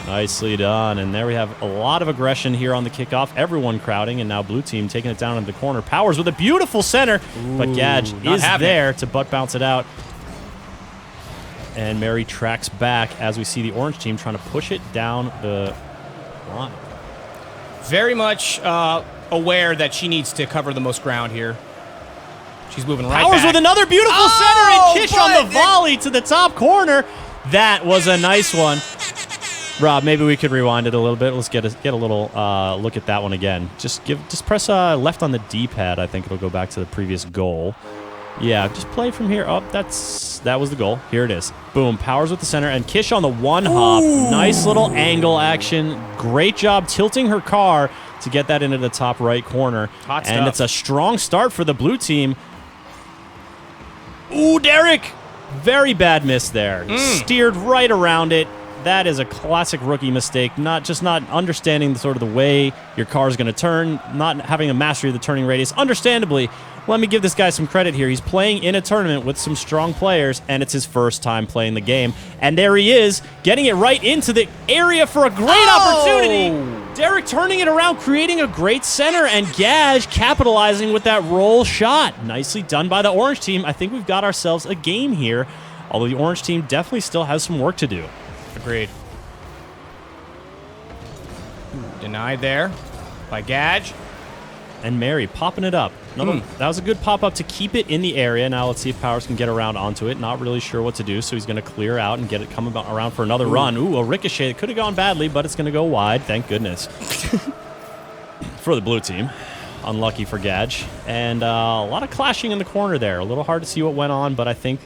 Nicely done. And there we have a lot of aggression here on the kickoff. Everyone crowding, and now blue team taking it down into the corner. Powers with a beautiful center, but Gage is there to butt bounce it out. And Mary tracks back as we see the Orange team trying to push it down the line. Very much aware that she needs to cover the most ground here. She's moving right Powers back. with another beautiful center, and Kish on the volley to the top corner. That was a nice one. Rob, maybe we could rewind it a little bit. Let's get a little look at that one again. Just press left on the D-pad. I think it'll go back to the previous goal. Yeah, just play from here. Oh, that was the goal. Here it is. Boom. Powers with the center, and Kish on the one hop. Nice little angle action. Great job tilting her car to get that into the top right corner. Hot stuff. And it's a strong start for the blue team. Ooh, Derek! Very bad miss there. Steered right around it. That is a classic rookie mistake. Not understanding the way your car is going to turn, not having a mastery of the turning radius. Understandably, let me give this guy some credit here. He's playing in a tournament with some strong players, and it's his first time playing the game. And there he is, getting it right into the area for a great opportunity. Derek turning it around, creating a great center, and Gage capitalizing with that roll shot. Nicely done by the Orange team. I think we've got ourselves a game here, although the Orange team definitely still has some work to do. Agreed. Denied there by Gage. And Mary popping it up. That was a good pop-up to keep it in the area. Now let's see if Powers can get around onto it. Not really sure what to do, so he's going to clear out and get it coming around for another run. Ooh, a ricochet. It could have gone badly, but it's going to go wide. Thank goodness. For the blue team. Unlucky for Gage. And a lot of clashing in the corner there. A little hard to see what went on, but I think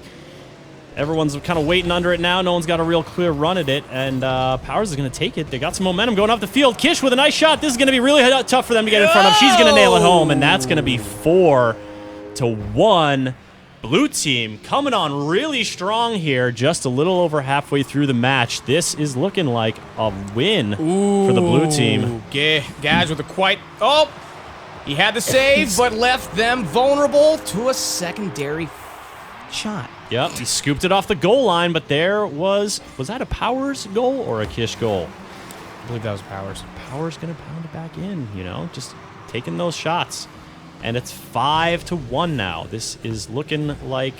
everyone's kind of waiting under it now. No one's got a real clear run at it, and Powers is going to take it. They got some momentum going up the field. Kish with a nice shot. This is going to be really tough for them to get in front of. She's going to nail it home, and that's going to be 4-1. Blue team coming on really strong here, just a little over halfway through the match. This is looking like a win for the blue team. Gage with a quite... Oh! He had the save, but left them vulnerable to a secondary shot. Yep, he scooped it off the goal line, but there was that a Powers goal or a Kish goal? I believe that was Powers. Powers going to pound it back in, just taking those shots. And it's 5-1 now. This is looking like...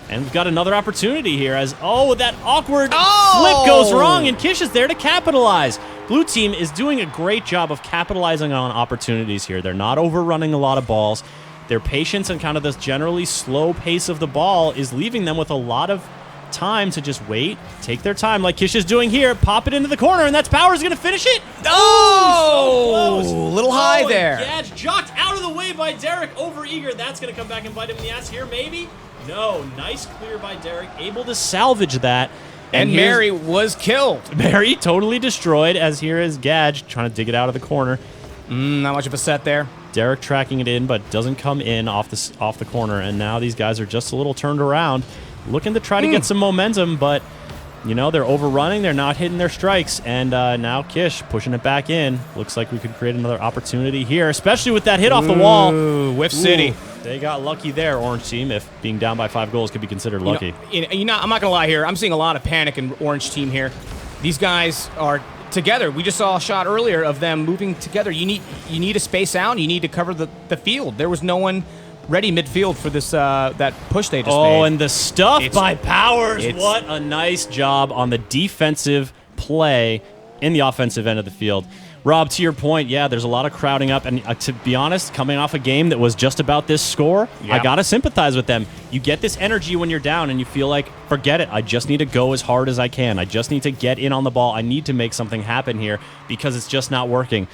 And we've got another opportunity here as... Oh, that awkward flip goes wrong, and Kish is there to capitalize. Blue team is doing a great job of capitalizing on opportunities here. They're not overrunning a lot of balls. Their patience and kind of this generally slow pace of the ball is leaving them with a lot of time to just wait, take their time like Kish is doing here, pop it into the corner, and that's Powers going to finish it. Oh, so close. Little high there. Gadge jocked out of the way by Derek, over eager. That's going to come back and bite him in the ass here, maybe? No, nice clear by Derek, able to salvage that. And Mary was killed. Mary totally destroyed, as here is Gadge trying to dig it out of the corner. Not much of a set there. Derek tracking it in, but doesn't come in off the corner, and now these guys are just a little turned around, looking to try to get some momentum, but, you know, they're overrunning, they're not hitting their strikes, and now Kish pushing it back in. Looks like we could create another opportunity here, especially with that hit off the wall. Whiff City. They got lucky there, Orange team, if being down by 5 goals could be considered lucky. I'm not going to lie here. I'm seeing a lot of panic in Orange team here. These guys are together. We just saw a shot earlier of them moving together. You need to space out. You need to cover the field. There was no one ready midfield for this that push they just made. Oh, and the stuff by Powers. What a nice job on the defensive play in the offensive end of the field. Rob, to your point, yeah, there's a lot of crowding up. And to be honest, coming off a game that was just about this score, I got to sympathize with them. You get this energy when you're down and you feel like, forget it. I just need to go as hard as I can. I just need to get in on the ball. I need to make something happen here because it's just not working.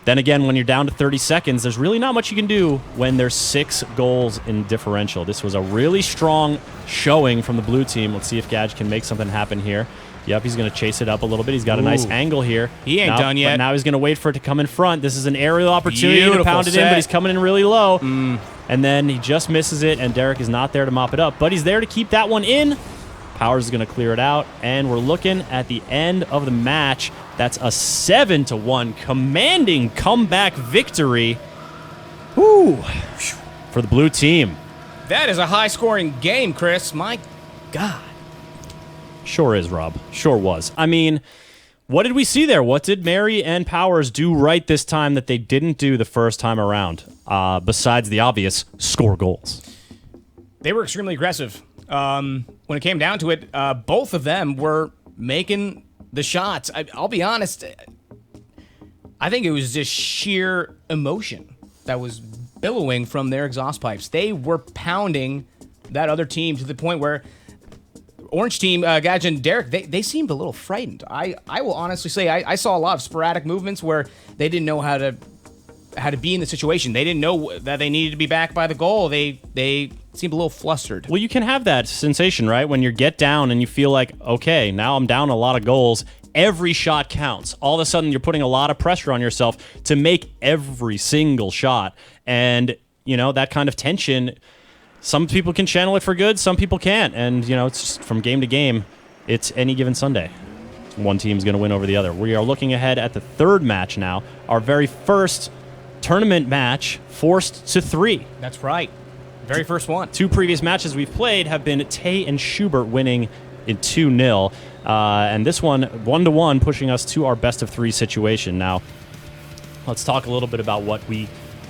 Then again, when you're down to 30 seconds, there's really not much you can do when there's 6 goals in differential. This was a really strong showing from the blue team. Let's see if Gadge can make something happen here. Yep, he's going to chase it up a little bit. He's got a nice angle here. He ain't done yet. But now he's going to wait for it to come in front. This is an aerial opportunity to pound it in, but he's coming in really low. And then he just misses it, and Derek is not there to mop it up. But he's there to keep that one in. Powers is going to clear it out, and we're looking at the end of the match. That's a 7-1 commanding comeback victory for the blue team. That is a high-scoring game, Chris. My God. Sure is, Rob. Sure was. I mean, what did we see there? What did Mary and Powers do right this time that they didn't do the first time around, besides the obvious, score goals? They were extremely aggressive. When it came down to it, both of them were making the shots. I'll be honest, I think it was just sheer emotion that was billowing from their exhaust pipes. They were pounding that other team to the point where Orange team, Gadge and Derek, they seemed a little frightened. I will honestly say I saw a lot of sporadic movements where they didn't know how to be in the situation. They didn't know that they needed to be back by the goal. They seemed a little flustered. Well, you can have that sensation, right? When you get down and you feel like, okay, now I'm down a lot of goals. Every shot counts. All of a sudden, you're putting a lot of pressure on yourself to make every single shot. And, you know, that kind of tension, some people can channel it for good, some people can't. And, you know, it's just from game to game, it's any given Sunday. One team's going to win over the other. We are looking ahead at the third match now. Our very first tournament match, forced to 3. That's right. Very first one. 2 previous matches we've played have been Tay and Schubert winning in 2-0. And this one, 1-1, pushing us to our best-of-3 situation. Now, let's talk a little bit about what we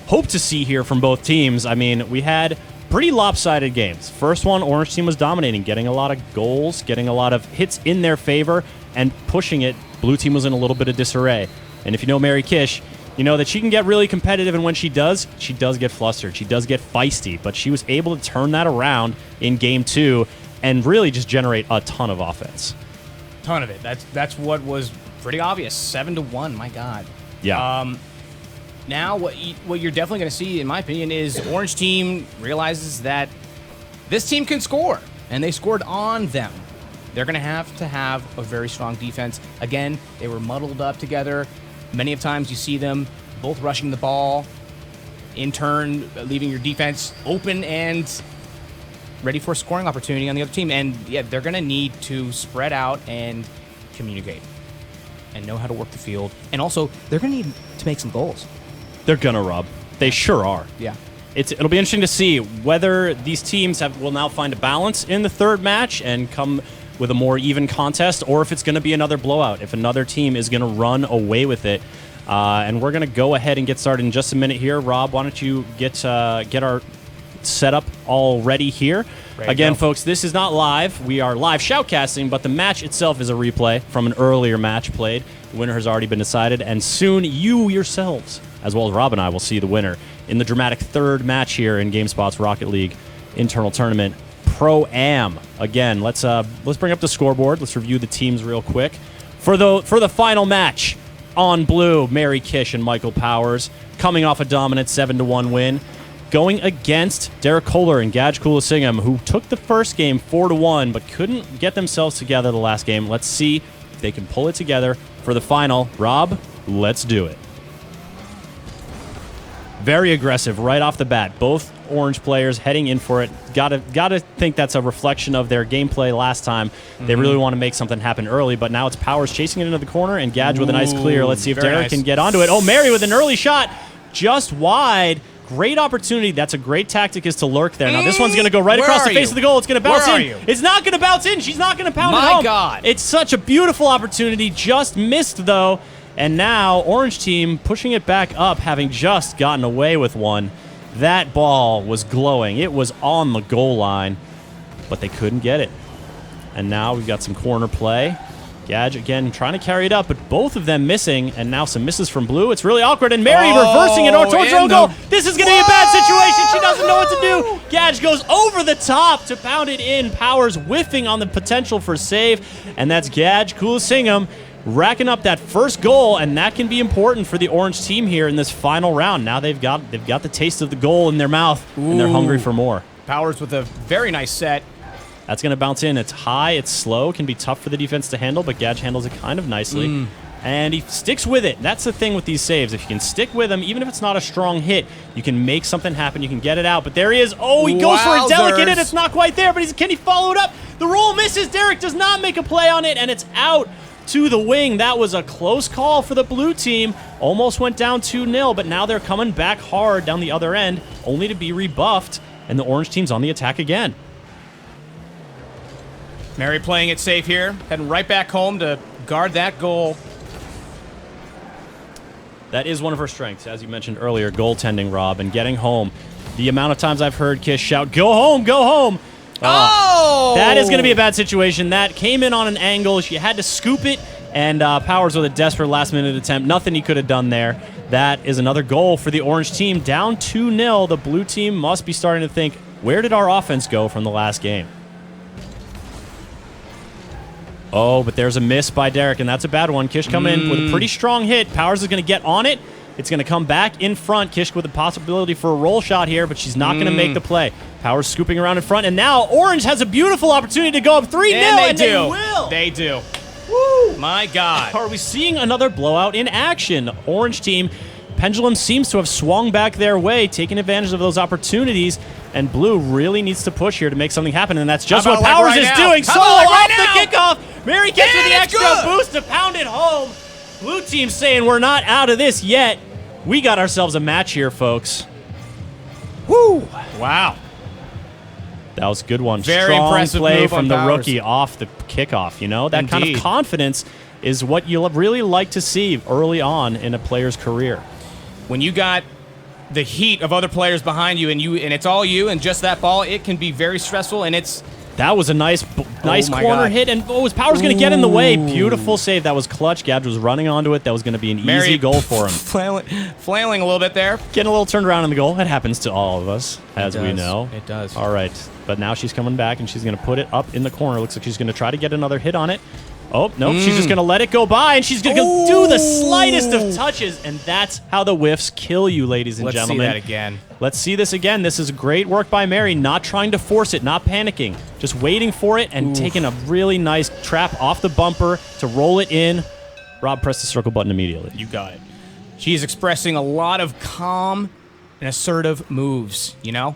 hope to see here from both teams. I mean, we had pretty lopsided games. First one, Orange team was dominating, getting a lot of goals, getting a lot of hits in their favor, and pushing it. Blue team was in a little bit of disarray. And if you know Mary Kish, you know that she can get really competitive, and when she does get flustered. She does get feisty, but she was able to turn that around in Game 2 and really just generate a ton of offense. Ton of it. That's what was pretty obvious. 7-1, my God. Yeah. Now, what you're definitely going to see, in my opinion, is Orange team realizes that this team can score, and they scored on them. They're going to have a very strong defense. Again, they were muddled up together. Many of times you see them both rushing the ball, in turn leaving your defense open and ready for a scoring opportunity on the other team. And yeah, they're going to need to spread out and communicate and know how to work the field. And also, they're going to need to make some goals. They're going to, Rob. They sure are. Yeah. It'll be interesting to see whether these teams will now find a balance in the third match and come with a more even contest, or if it's going to be another blowout, if another team is going to run away with it. And we're going to go ahead and get started in just a minute here. Rob, why don't you get our setup all ready here? Again, folks, this is not live. We are live shoutcasting, but the match itself is a replay from an earlier match played. The winner has already been decided, and soon you yourselves, as well as Rob and I, will see the winner in the dramatic third match here in GameSpot's Rocket League internal tournament Pro-Am. Again, let's bring up the scoreboard. Let's review the teams real quick. For the final match on blue, Mary Kish and Michael Powers coming off a dominant 7-1 win, going against Derek Kohler and Gaj Kulasingham, who took the first game 4-1 but couldn't get themselves together the last game. Let's see if they can pull it together for the final. Rob, let's do it. Very aggressive right off the bat. Both orange players heading in for it. Gotta think that's a reflection of their gameplay last time. They really want to make something happen early, but now it's Powers chasing it into the corner and Gaj with a nice clear. Let's see if Derek can get onto it. Oh, Mary with an early shot just wide. Great opportunity. That's a great tactic, is to lurk there. Now this one's going to go right across the face of the goal. It's going to bounce in. It's not going to bounce in. She's not going to pound it home. My God. It's such a beautiful opportunity. Just missed, though. And now orange team pushing it back up, having just gotten away with one. That ball was glowing. It was on the goal line, but they couldn't get it. And now we've got some corner play. Gaj again trying to carry it up, but both of them missing, and now some misses from blue. It's really awkward, and Mary reversing it towards her own goal. This is going to be a bad situation. She doesn't know what to do. Gaj goes over the top to pound it in. Powers whiffing on the potential for save, and that's Gaj Kulasingham racking up that first goal, and that can be important for the orange team here in this final round. Now they've got the taste of the goal in their mouth, and they're hungry for more. Powers with a very nice set. That's going to bounce in. It's high, it's slow, can be tough for the defense to handle, but Gaj handles it kind of nicely. And he sticks with it. That's the thing with these saves. If you can stick with them, even if it's not a strong hit, you can make something happen. You can get it out. But there he is. Oh, he goes for a delicate hit. It's not quite there, but can he follow it up? The roll misses. Derek does not make a play on it, and it's out to the wing. That was a close call for the blue team. Almost went down 2-0, but now they're coming back hard down the other end, only to be rebuffed, and the orange team's on the attack again. Mary playing it safe here, heading right back home to guard that goal. That is one of her strengths, as you mentioned earlier, goaltending, Rob, and getting home. The amount of times I've heard Kish shout, "Go home, go home!" Oh! That is going to be a bad situation. That came in on an angle. She had to scoop it, and Powers with a desperate last-minute attempt. Nothing he could have done there. That is another goal for the orange team. Down 2-0. The blue team must be starting to think, where did our offense go from the last game? Oh, but there's a miss by Derek, and that's a bad one. Kish coming in with a pretty strong hit. Powers is going to get on it. It's going to come back in front. Kish with a possibility for a roll shot here, but she's not going to make the play. Powers scooping around in front, and now Orange has a beautiful opportunity to go up 3-0, and they will. They do. Woo! My God. Are we seeing another blowout in action? Orange team, pendulum seems to have swung back their way, taking advantage of those opportunities, and blue really needs to push here to make something happen, and that's just what Powers is doing. Solo off the kickoff. Mary gets with the extra boost to pound it home. Blue team saying we're not out of this yet. We got ourselves a match here, folks. Woo! Wow. That was a good one. Very Strong impressive play move from on the Powers. rookie off the kickoff, you know? That kind Indeed. of confidence is what you'll really like to see early on in a player's career. When you got the heat of other players behind you and it's all you and just that ball, it can be very stressful, and it's... That was a nice my corner God. hit, and was Powers going to get in the way. Beautiful save. That was clutch. Gaj was running onto it. That was going to be an easy goal for him. Flailing a little bit there. Getting a little turned around in the goal. That happens to all of us, as we know. It does. All right, but now she's coming back, and she's going to put it up in the corner. Looks like she's going to try to get another hit on it. Oh, nope, she's just going to let it go by, and she's going to do the slightest of touches, and that's how the whiffs kill you, ladies and gentlemen. Let's see that again. Let's see this again. This is great work by Mary, not trying to force it, not panicking, just waiting for it and taking a really nice trap off the bumper to roll it in. Rob, press the circle button immediately. You got it. She's expressing a lot of calm and assertive moves, you know?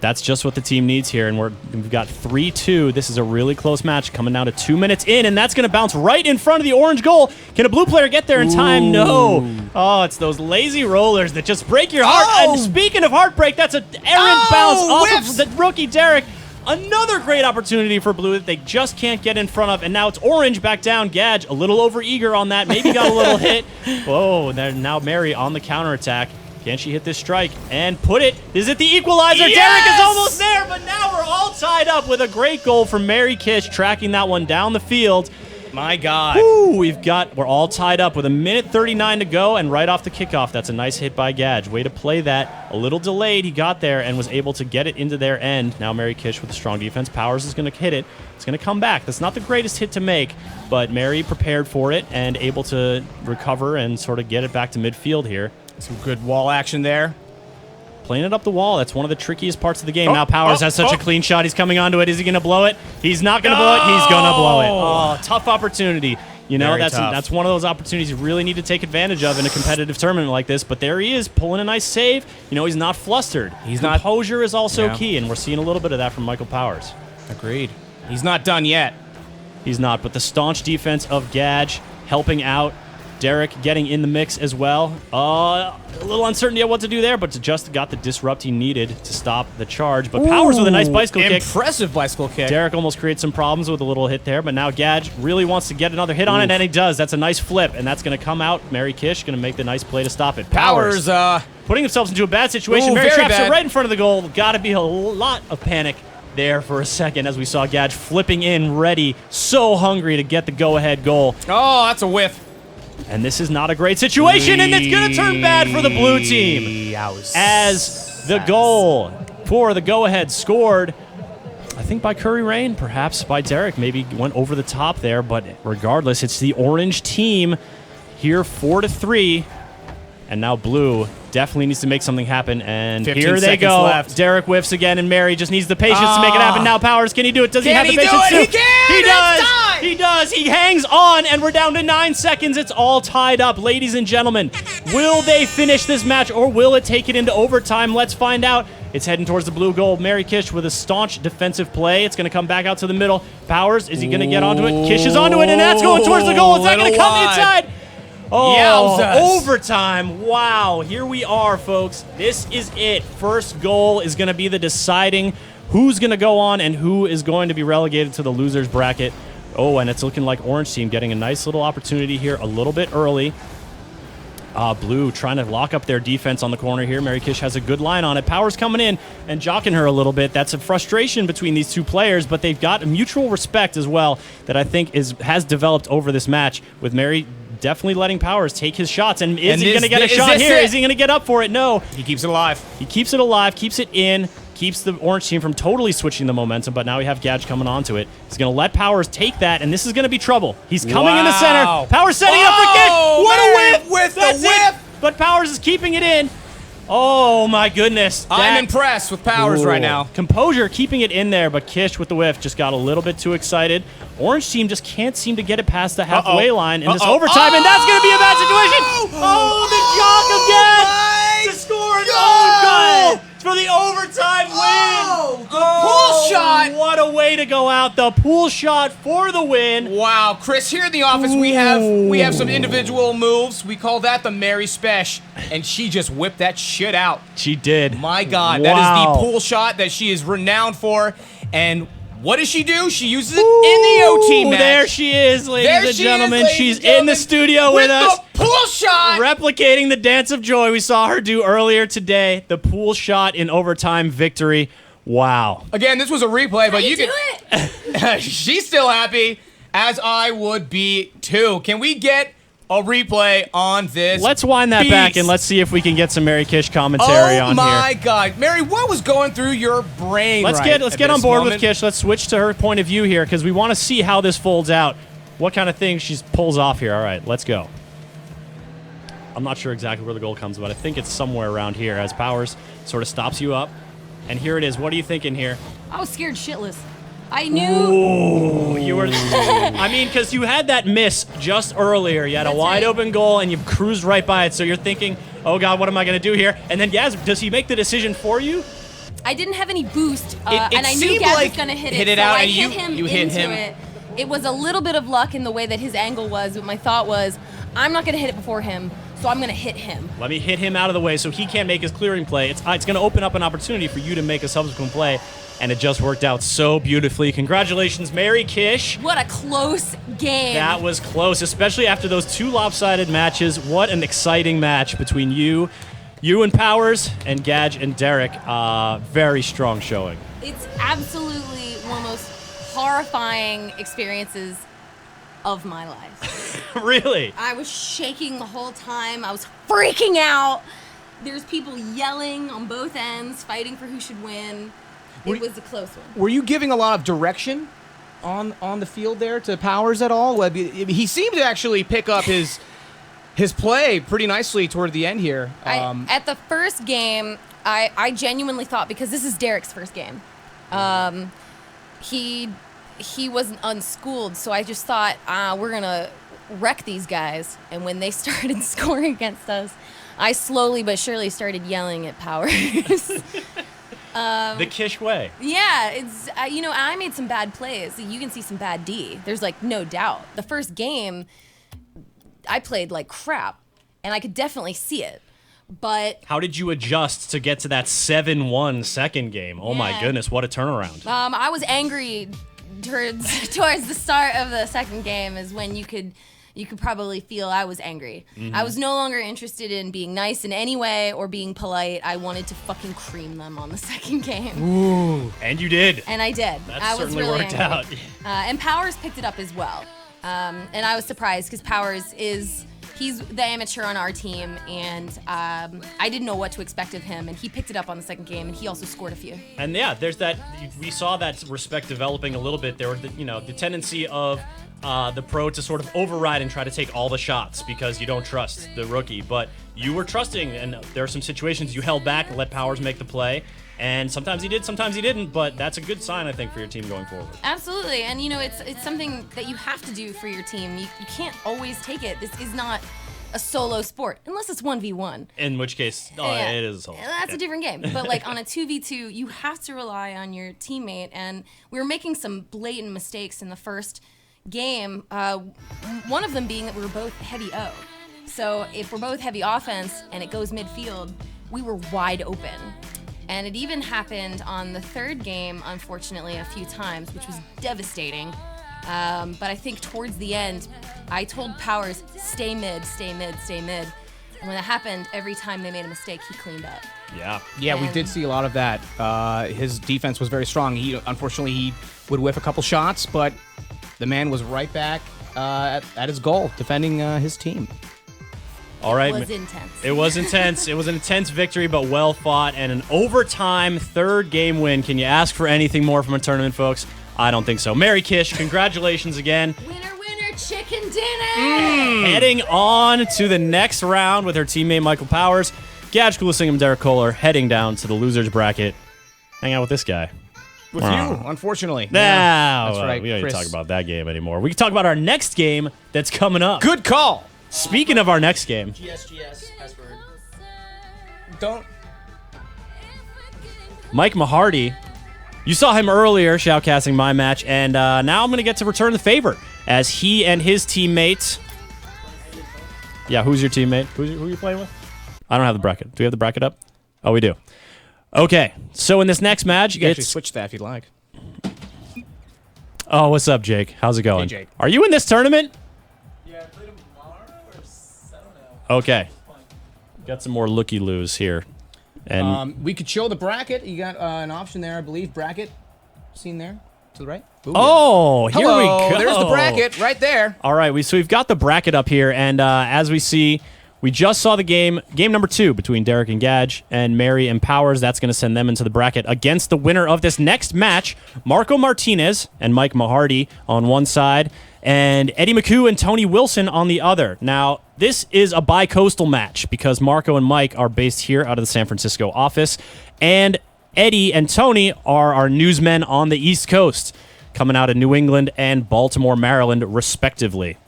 That's just what the team needs here, and we've got 3-2. This is a really close match coming down to 2 minutes in, and that's going to bounce right in front of the orange goal. Can a blue player get there in time? No. Oh, it's those lazy rollers that just break your heart. And speaking of heartbreak, that's an errant bounce off of the rookie Derek. Another great opportunity for blue that they just can't get in front of, and now it's orange back down. Gadge a little over-eager on that, maybe got a little hit. Whoa, now Mary on the counterattack. Can she hit this strike and put it? Is it the equalizer? Yes! Derek is almost there, but now we're all tied up with a great goal from Mary Kish, tracking that one down the field. My God. Woo, we're all tied up with 1:39 to go, and right off the kickoff, that's a nice hit by Gadge. Way to play that. A little delayed, he got there and was able to get it into their end. Now Mary Kish with a strong defense. Powers is going to hit it. It's going to come back. That's not the greatest hit to make, but Mary prepared for it and able to recover and sort of get it back to midfield here. Some good wall action there. Playing it up the wall. That's one of the trickiest parts of the game. Now Powers has such a clean shot. He's coming onto it. Is he going to blow it? He's not going to blow it. He's going to blow it. Oh, tough opportunity. You know, Very tough. that's one of those opportunities you really need to take advantage of in a competitive tournament like this. But there he is, pulling a nice save. You know, he's not flustered. Composure is also key, and we're seeing a little bit of that from Michael Powers. Agreed. He's not done yet. He's not, but the staunch defense of Gadge helping out. Derek getting in the mix as well. A little uncertainty of what to do there, but just got the disrupt he needed to stop the charge. But Powers with a nice bicycle kick. Impressive bicycle kick. Derek almost creates some problems with a little hit there, but now Gadge really wants to get another hit on it, and he does. That's a nice flip, and that's going to come out. Mary Kish going to make the nice play to stop it. Powers, putting themselves into a bad situation. Ooh, Mary very traps bad. it right in front of the goal. Got to be a lot of panic there for a second as we saw Gadge flipping in, ready, so hungry to get the go-ahead goal. Oh, that's a whiff. And this is not a great situation, and it's going to turn bad for the blue team. As the goal for the go-ahead scored, I think by Curry Rain, perhaps by Derek, maybe went over the top there, but regardless, it's the orange team here 4-3, and now blue definitely needs to make something happen, and 15 here they seconds go. left. Derek whiffs again, and Mary just needs the patience to make it happen. Now Powers, can he do it? Does he have the Can he patience do it? to? He can! He does! It's time! He does! He hangs on, and we're down to 9 seconds. It's all tied up. Ladies and gentlemen, will they finish this match, or will it take it into overtime? Let's find out. It's heading towards the blue goal. Mary Kish with a staunch defensive play. It's going to come back out to the middle. Powers, is he going to get onto it? Kish is onto it, and that's going towards the goal. It's not going to come inside. Oh, Yowzas. overtime. Wow. Here we are, folks. This is it. First goal is going to be the deciding who's going to go on and who is going to be relegated to the losers bracket. Oh, and it's looking like orange team getting a nice little opportunity here a little bit early. Blue trying to lock up their defense on the corner here. Mary Kish has a good line on it. Powers coming in and jocking her a little bit. That's a frustration between these two players, but they've got a mutual respect as well that I think has developed over this match, with Mary definitely letting Powers take his shots. And is he going to get a shot here? Is he going to get up for it? No. He keeps it alive. He keeps it alive, keeps it in, keeps the orange team from totally switching the momentum, but now we have Gadge coming onto it. He's going to let Powers take that, and this is going to be trouble. He's coming in the center. Powers setting up the kick. What a whiff! With That's the whiff! But Powers is keeping it in. Oh, my goodness. I'm impressed with Powers right now. Composure keeping it in there, but Kish with the whiff just got a little bit too excited. Orange team just can't seem to get it past the halfway line in this overtime, and that's going to be a bad situation. Oh, the jock of Gadge to score an own goal for the overtime win. Pool shot. What a way to go out. The pool shot for the win. Wow, Chris, here in the office we have some individual moves. We call that the Mary Spesh, and she just whipped that shit out. She did. My God, that is the pool shot that she is renowned for. And what does she do? She uses it in the OT match. There she is, ladies and gentlemen. She's in the studio with us. The pool shot. Replicating the dance of joy we saw her do earlier today. The pool shot in overtime victory. Wow. Again, this was a replay, but How you do can. She's still happy, as I would be too. Can we get a replay on this? Let's wind that beast? back and let's see if we can get some Mary Kish commentary on here. Oh my God, Mary, what was going through your brain? Let's get on board with Kish. Let's switch to her point of view here because we want to see how this folds out. What kind of thing she pulls off here. All right, let's go. I'm not sure exactly where the goal comes, but I think it's somewhere around here as Powers sort of stops you up. And here it is. What are you thinking here? I was scared shitless. I knew. Ooh, you were. I mean, because you had that miss just earlier. You had a That's wide right. open goal and you cruised right by it. So you're thinking, oh God, what am I going to do here? And then Gaz, does he make the decision for you? I didn't have any boost, It and I knew seemed Gaz like was gonna hit hit it. it So out I and hit him you hit into him. it. It was a little bit of luck in the way that his angle was, but my thought was, I'm not gonna hit it before him. So I'm gonna hit him. Let me hit him out of the way so he can't make his clearing play. It's going to open up an opportunity for you to make a subsequent play, and it just worked out so beautifully. Congratulations, Mary Kish. What a close game. That was close, especially after those 2 lopsided matches. What an exciting match between you and Powers, and Gadge and Derek. Very strong showing. It's absolutely one of the most horrifying experiences of my life. Really? I was shaking the whole time. I was freaking out. There's people yelling on both ends, fighting for who should win. It was a close one. Were you giving a lot of direction on the field there to Powers at all? He seemed to actually pick up his play pretty nicely toward the end here. At the first game, I genuinely thought, because this is Derek's first game, he wasn't unschooled, so I just thought, we're going to wreck these guys. And when they started scoring against us, I slowly but surely started yelling at Powers. The Kish way. Yeah, it's I made some bad plays. You can see some bad D. There's like no doubt. The first game, I played like crap, and I could definitely see it. But how did you adjust to get to that 7-1 second game? Oh my goodness, what a turnaround. I was angry towards the start of the second game is when you could probably feel I was angry. Mm-hmm. I was no longer interested in being nice in any way or being polite. I wanted to fucking cream them on the second game. Ooh, and you did. And I did. That I was certainly really worked angry. out. And Powers picked it up as well. And I was surprised because Powers he's the amateur on our team, and I didn't know what to expect of him, and he picked it up on the second game, and he also scored a few. And yeah, there's that. We saw that respect developing a little bit. There were the tendency of the pro to sort of override and try to take all the shots because you don't trust the rookie, but you were trusting, and there are some situations you held back and let Powers make the play. And sometimes he did, sometimes he didn't, but that's a good sign, I think, for your team going forward. Absolutely, and it's something that you have to do for your team. You can't always take it. This is not a solo sport, unless it's 1v1. In which case, it is a solo. That's a different game. But like on a 2v2, you have to rely on your teammate, and we were making some blatant mistakes in the first game, one of them being that we were both heavy O. So if we're both heavy offense and it goes midfield, we were wide open. And it even happened on the third game, unfortunately, a few times, which was devastating. But I think towards the end, I told Powers, stay mid, stay mid, stay mid. And when that happened, every time they made a mistake, he cleaned up. Yeah, we did see a lot of that. His defense was very strong. Unfortunately, he would whiff a couple shots, but the man was right back at his goal, defending his team. All right. It was intense. It was intense. It was an intense victory, but well fought, and an overtime third game win. Can you ask for anything more from a tournament, folks? I don't think so. Mary Kish, congratulations again. Winner, winner, chicken dinner! Heading on to the next round with her teammate Michael Powers. Gadge Kulisingam, Derek Kohler heading down to the losers bracket. Hang out with this guy. With you, unfortunately. That's right. We don't Chris. even talk about that game anymore. We can talk about our next game that's coming up. Good call. Speaking of our next game. GSGS, password. Don't. Mike Mahardy. You saw him earlier shoutcasting my match, and now I'm going to get to return the favor as he and his teammate. Yeah, who's your teammate? Who are you playing with? I don't have the bracket. Do we have the bracket up? Oh, we do. Okay, so in this next match, You can actually switch that if you'd like. Oh, what's up, Jake? How's it going? Hey, Jake. Are you in this tournament? Yeah, I played him tomorrow or I don't know. Okay. Got some more looky-loos here. And We could show the bracket. You got an option there, I believe. Bracket, seen there to the right. Ooh, oh, here Hello, we go. There's the bracket right there. All right, so we've got the bracket up here, and as we see, we just saw the game number 2 between Derek and Gadge and Mary and Powers. That's going to send them into the bracket against the winner of this next match, Marco Martinez and Mike Mahardy on one side, and Eddie McHugh and Tony Wilson on the other. Now, this is a bi-coastal match because Marco and Mike are based here out of the San Francisco office, and Eddie and Tony are our newsmen on the East Coast, coming out of New England and Baltimore, Maryland, respectively.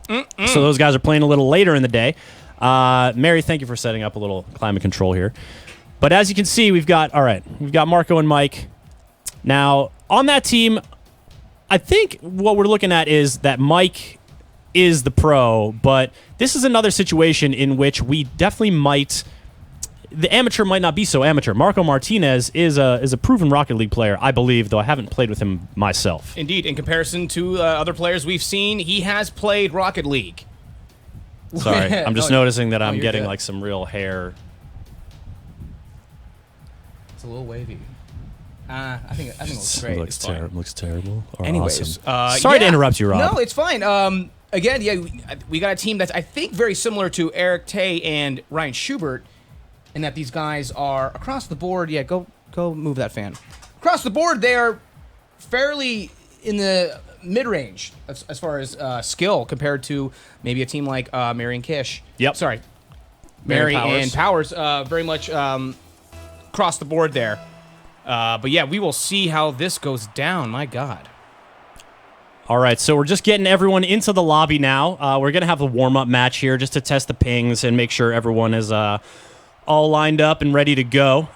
So those guys are playing a little later in the day. Mary, thank you for setting up a little climate control here. But as you can see, we've got Marco and Mike. Now, on that team, I think what we're looking at is that Mike is the pro, but this is another situation in which we definitely might. The amateur might not be so amateur. Marco Martinez is a proven Rocket League player, I believe, though I haven't played with him myself. Indeed, in comparison to other players we've seen, he has played Rocket League. Sorry, I'm just noticing that I'm you're getting good. like some real hair. It's a little wavy. I think it looks great. It's fine. Looks terrible. Or Anyways, awesome. Sorry to interrupt you, Rob. No, it's fine. Again, yeah, we got a team that's I think very similar to Eric Tay and Ryan Schubert, in that these guys are across the board. Yeah, go move that fan. Across the board, they are fairly in the mid-range as far as skill compared to maybe a team like Mary and Kish. Yep. Sorry, Mary Mary and Powers. Very much across the board there. But yeah, we will see how this goes down. My God. All right, so we're just getting everyone into the lobby now. We're going to have a warm-up match here just to test the pings and make sure everyone is all lined up and ready to go.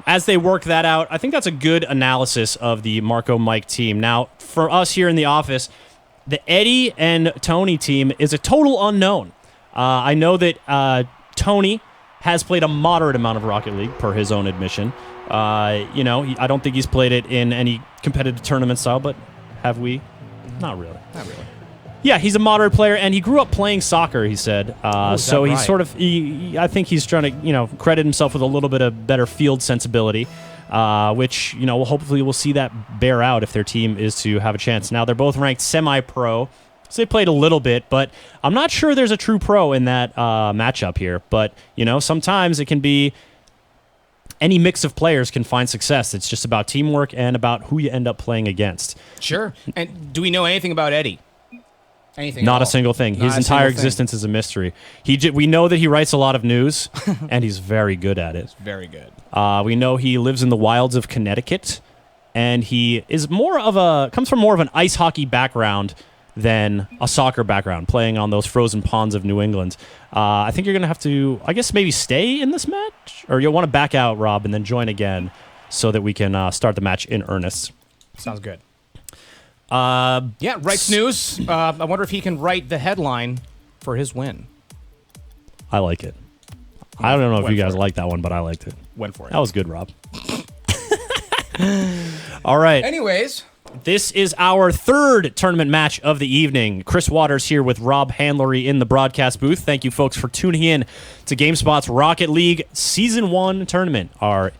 As they work that out, I think that's a good analysis of the Marco Mike team. Now, for us here in the office, the Eddie and Tony team is a total unknown. I know that Tony has played a moderate amount of Rocket League, per his own admission. I don't think he's played it in any competitive tournament style, but have we? Not really. Not really. Yeah, he's a moderate player, and he grew up playing soccer, he said. So he's right? sort of, I think he's trying to, credit himself with a little bit of better field sensibility, which, hopefully we'll see that bear out if their team is to have a chance. Now, they're both ranked semi-pro, so they played a little bit, but I'm not sure there's a true pro in that matchup here. But, sometimes it can be any mix of players can find success. It's just about teamwork and about who you end up playing against. Sure. And do we know anything about Eddie? Anything? Not at a all? single thing. Not His a entire single thing. existence is a mystery. We know that he writes a lot of news, and he's very good at it. Very good. We know he lives in the wilds of Connecticut, and he is comes from more of an ice hockey background than a soccer background, playing on those frozen ponds of New England. I think you're going to have to, I guess, maybe stay in this match, or you'll want to back out, Rob, and then join again so that we can start the match in earnest. Sounds good. Yeah, writes news. I wonder if he can write the headline for his win. I like it. I don't know if Went you guys for it. like that one, but I liked it. Went for it. That was good, Rob. All right. Anyways, This is our third tournament match of the evening. Chris Waters here with Rob Handlery in the broadcast booth. Thank you, folks, for tuning in to GameSpot's Rocket League Season 1 tournament, our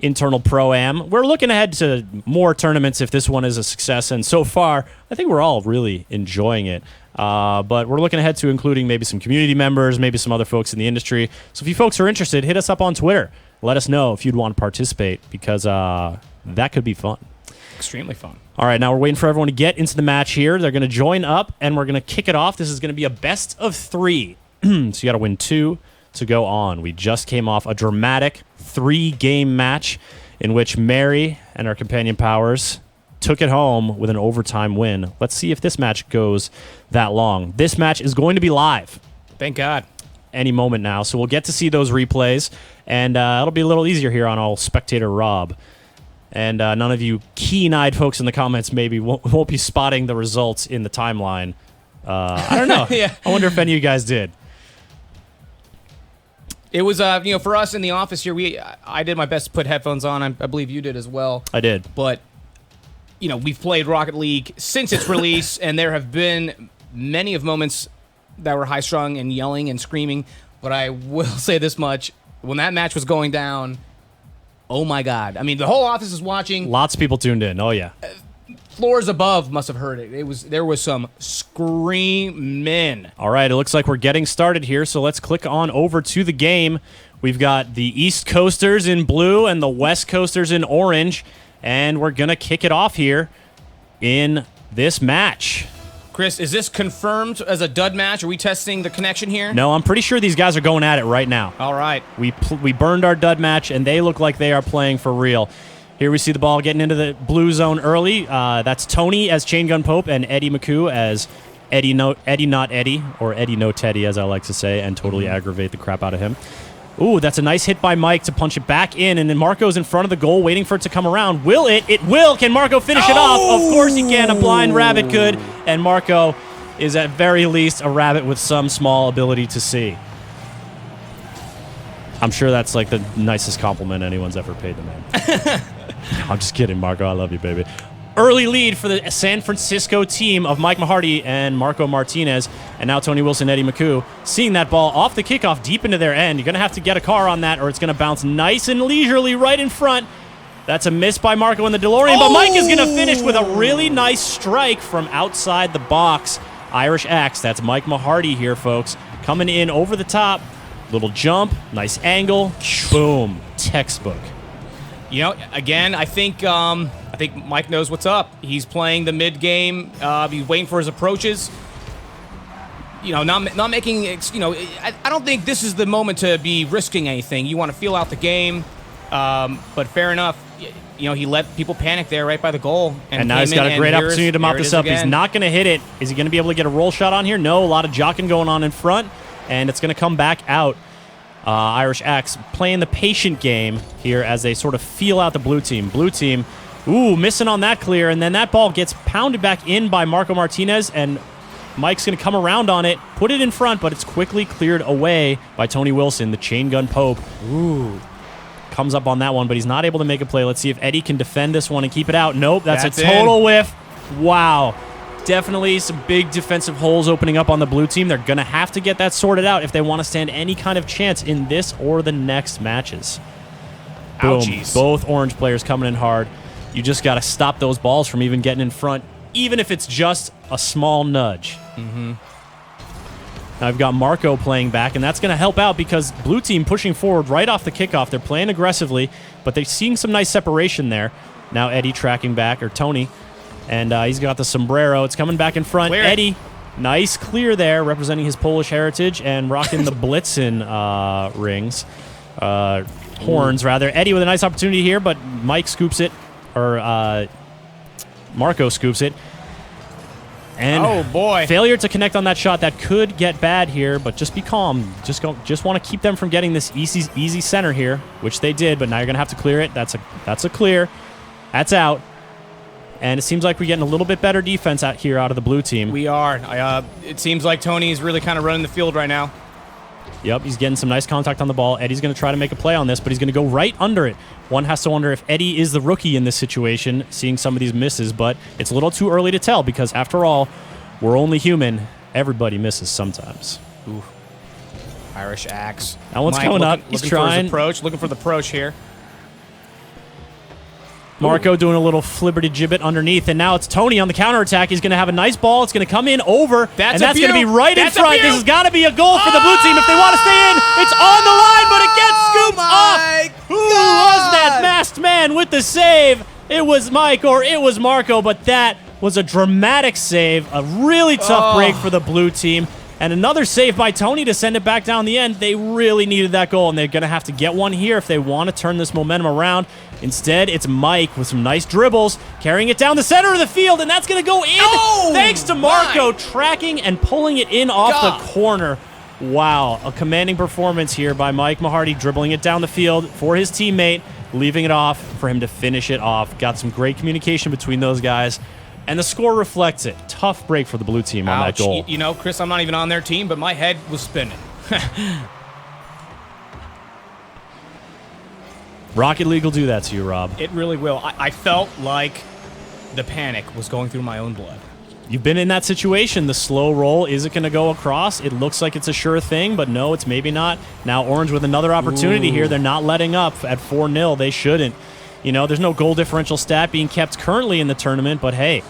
internal Pro-Am. We're looking ahead to more tournaments if this one is a success, and so far, I think we're all really enjoying it. But we're looking ahead to including maybe some community members, maybe some other folks in the industry. So if you folks are interested, hit us up on Twitter. Let us know if you'd want to participate, because that could be fun. extremely fun. All right, now we're waiting for everyone to get into the match here. They're going to join up, and we're going to kick it off. This is going to be a best of 3. So you got to win 2 to go on. We just came off a dramatic 3-game match in which Mary and our companion Powers took it home with an overtime win. Let's see if this match goes that long. This match is going to be live Thank God. any moment now, so we'll get to see those replays, and it'll be a little easier here on all spectator Rob. And none of you keen-eyed folks in the comments maybe won't be spotting the results in the timeline. I don't know. Yeah. I wonder if any of you guys did. It was, for us in the office here, I did my best to put headphones on. I believe you did as well. I did. But, we've played Rocket League since its release, and there have been many of moments that were high-strung and yelling and screaming. But I will say this much. When that match was going down, oh my God. I mean, the whole office is watching. Lots of people tuned in. Oh, yeah. Floors above must have heard it. There was some screaming. All right, it looks like we're getting started here, so let's click on over to the game. We've got the East Coasters in blue and the West Coasters in orange, and we're going to kick it off here in this match. Chris, is this confirmed as a dud match? Are we testing the connection here? No, I'm pretty sure these guys are going at it right now. All right. We burned our dud match, and they look like they are playing for real. Here we see the ball getting into the blue zone early. That's Tony as Chain Gun Pope and Eddie McCoo as Eddie Not Eddie, or Eddie No Teddy, as I like to say, and totally aggravate the crap out of him. Ooh, that's a nice hit by Mike to punch it back in, and then Marco's in front of the goal waiting for it to come around. Will it? It will! Can Marco finish it off? Of course he can. A blind rabbit could, and Marco is at very least a rabbit with some small ability to see. I'm sure that's like the nicest compliment anyone's ever paid to me. I'm just kidding, Marco. I love you, baby. Early lead for the San Francisco team of Mike Mahardy and Marco Martinez, and now Tony Wilson, Eddie McCoo, seeing that ball off the kickoff deep into their end. You're going to have to get a car on that, or it's going to bounce nice and leisurely right in front. That's a miss by Marco in the DeLorean, but Mike is going to finish with a really nice strike from outside the box. Irish Axe, that's Mike Mahardy here, folks. Coming in over the top, little jump, nice angle, boom, textbook. You know, again, I think Mike knows what's up. He's playing the mid game. He's waiting for his approaches. You know, not making. You know, I don't think this is the moment to be risking anything. You want to feel out the game, but fair enough. You know, he let people panic there right by the goal, and now he's got a great opportunity to mop this up. He's not going to hit it. Is he going to be able to get a roll shot on here? No, a lot of jockeying going on in front, and it's going to come back out. Irish Axe playing the patient game here as they sort of feel out the blue team. Blue team, ooh, missing on that clear, and then that ball gets pounded back in by Marco Martinez, and Mike's going to come around on it, put it in front, but it's quickly cleared away by Tony Wilson, the chain gun Pope. Ooh. Comes up on that one, but he's not able to make a play. Let's see if Eddie can defend this one and keep it out. Nope, that's a total whiff. Wow. Definitely some big defensive holes opening up on the blue team. They're going to have to get that sorted out if they want to stand any kind of chance in this or the next matches. Boom. Ouchies. Both orange players coming in hard. You just got to stop those balls from even getting in front, even if it's just a small nudge. Now I've got Marco playing back, and that's going to help out because blue team pushing forward right off the kickoff. They're playing aggressively, but they're seeing some nice separation there. Now Eddie tracking back, or Tony. And he's got the sombrero. It's coming back in front. Clear. Eddie, nice clear there, representing his Polish heritage and rocking the Blitzen rings. Horns, rather. Eddie with a nice opportunity here, but Mike scoops it, or Marco scoops it. And oh, boy. Failure to connect on that shot. That could get bad here, but just be calm. Just want to keep them from getting this easy center here, which they did, but now you're going to have to clear it. That's a clear. That's out. And it seems like we're getting a little bit better defense out here out of the blue team. We are. It seems like Tony's really kind of running the field right now. Yep, he's getting some nice contact on the ball. Eddie's going to try to make a play on this, but he's going to go right under it. One has to wonder if Eddie is the rookie in this situation, seeing some of these misses, but it's a little too early to tell because, after all, we're only human. Everybody misses sometimes. Ooh. Irish Axe. That one's coming up. He's trying. Looking for the approach here. Marco doing a little flibberty-gibbet underneath, and now it's Tony on the counterattack. He's going to have a nice ball. It's going to come in over, and that's going to be right in front. This has got to be a goal for the blue team if they want to stay in. It's on the line, but it gets scooped off. Who was that masked man with the save? It was Mike or it was Marco, but that was a dramatic save. A really tough break for the blue team. And another save by Tony to send it back down the end. They really needed that goal, and they're going to have to get one here if they want to turn this momentum around. Instead, it's Mike with some nice dribbles, carrying it down the center of the field, and that's going to go in thanks to Marco tracking and pulling it in off the corner. Wow, a commanding performance here by Mike Mahardy, dribbling it down the field for his teammate, leaving it off for him to finish it off. Got some great communication between those guys. And the score reflects it. Tough break for the blue team on that goal. You know, Chris, I'm not even on their team, but my head was spinning. Rocket League will do that to you, Rob. It really will. I felt like the panic was going through my own blood. You've been in that situation. The slow roll, is it going to go across? It looks like it's a sure thing, but no, it's maybe not. Now Orange with another opportunity here. They're not letting up at 4-0. They shouldn't. You know, there's no goal differential stat being kept currently in the tournament, but hey,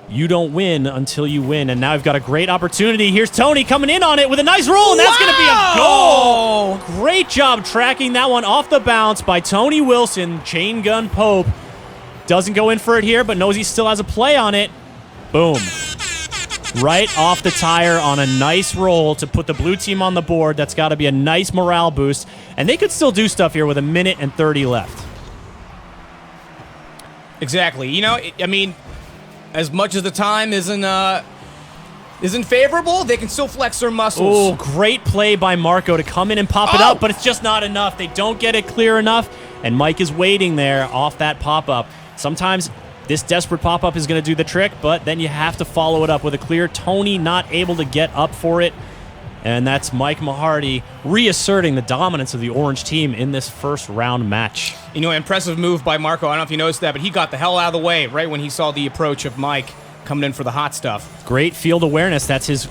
you don't win until you win. And now I've got a great opportunity. Here's Tony coming in on it with a nice roll, and that's going to be a goal. Great job tracking that one off the bounce by Tony Wilson. Chain gun Pope. Doesn't go in for it here, but knows he still has a play on it. Boom. Right off the tire on a nice roll to put the blue team on the board. That's got to be a nice morale boost. And they could still do stuff here with 1:30 left. Exactly. You know, I mean, as much as the time isn't favorable, they can still flex their muscles. Oh, great play by Marco to come in and pop it up, but it's just not enough. They don't get it clear enough, and Mike is waiting there off that pop-up. Sometimes This desperate pop-up is going to do the trick, but then you have to follow it up with a clear. Tony not able to get up for it. And that's Mike Mahardy reasserting the dominance of the orange team in this first round match. You know, impressive move by Marco. I don't know if you noticed that, but he got the hell out of the way right when he saw the approach of Mike coming in for the hot stuff. Great field awareness. That's his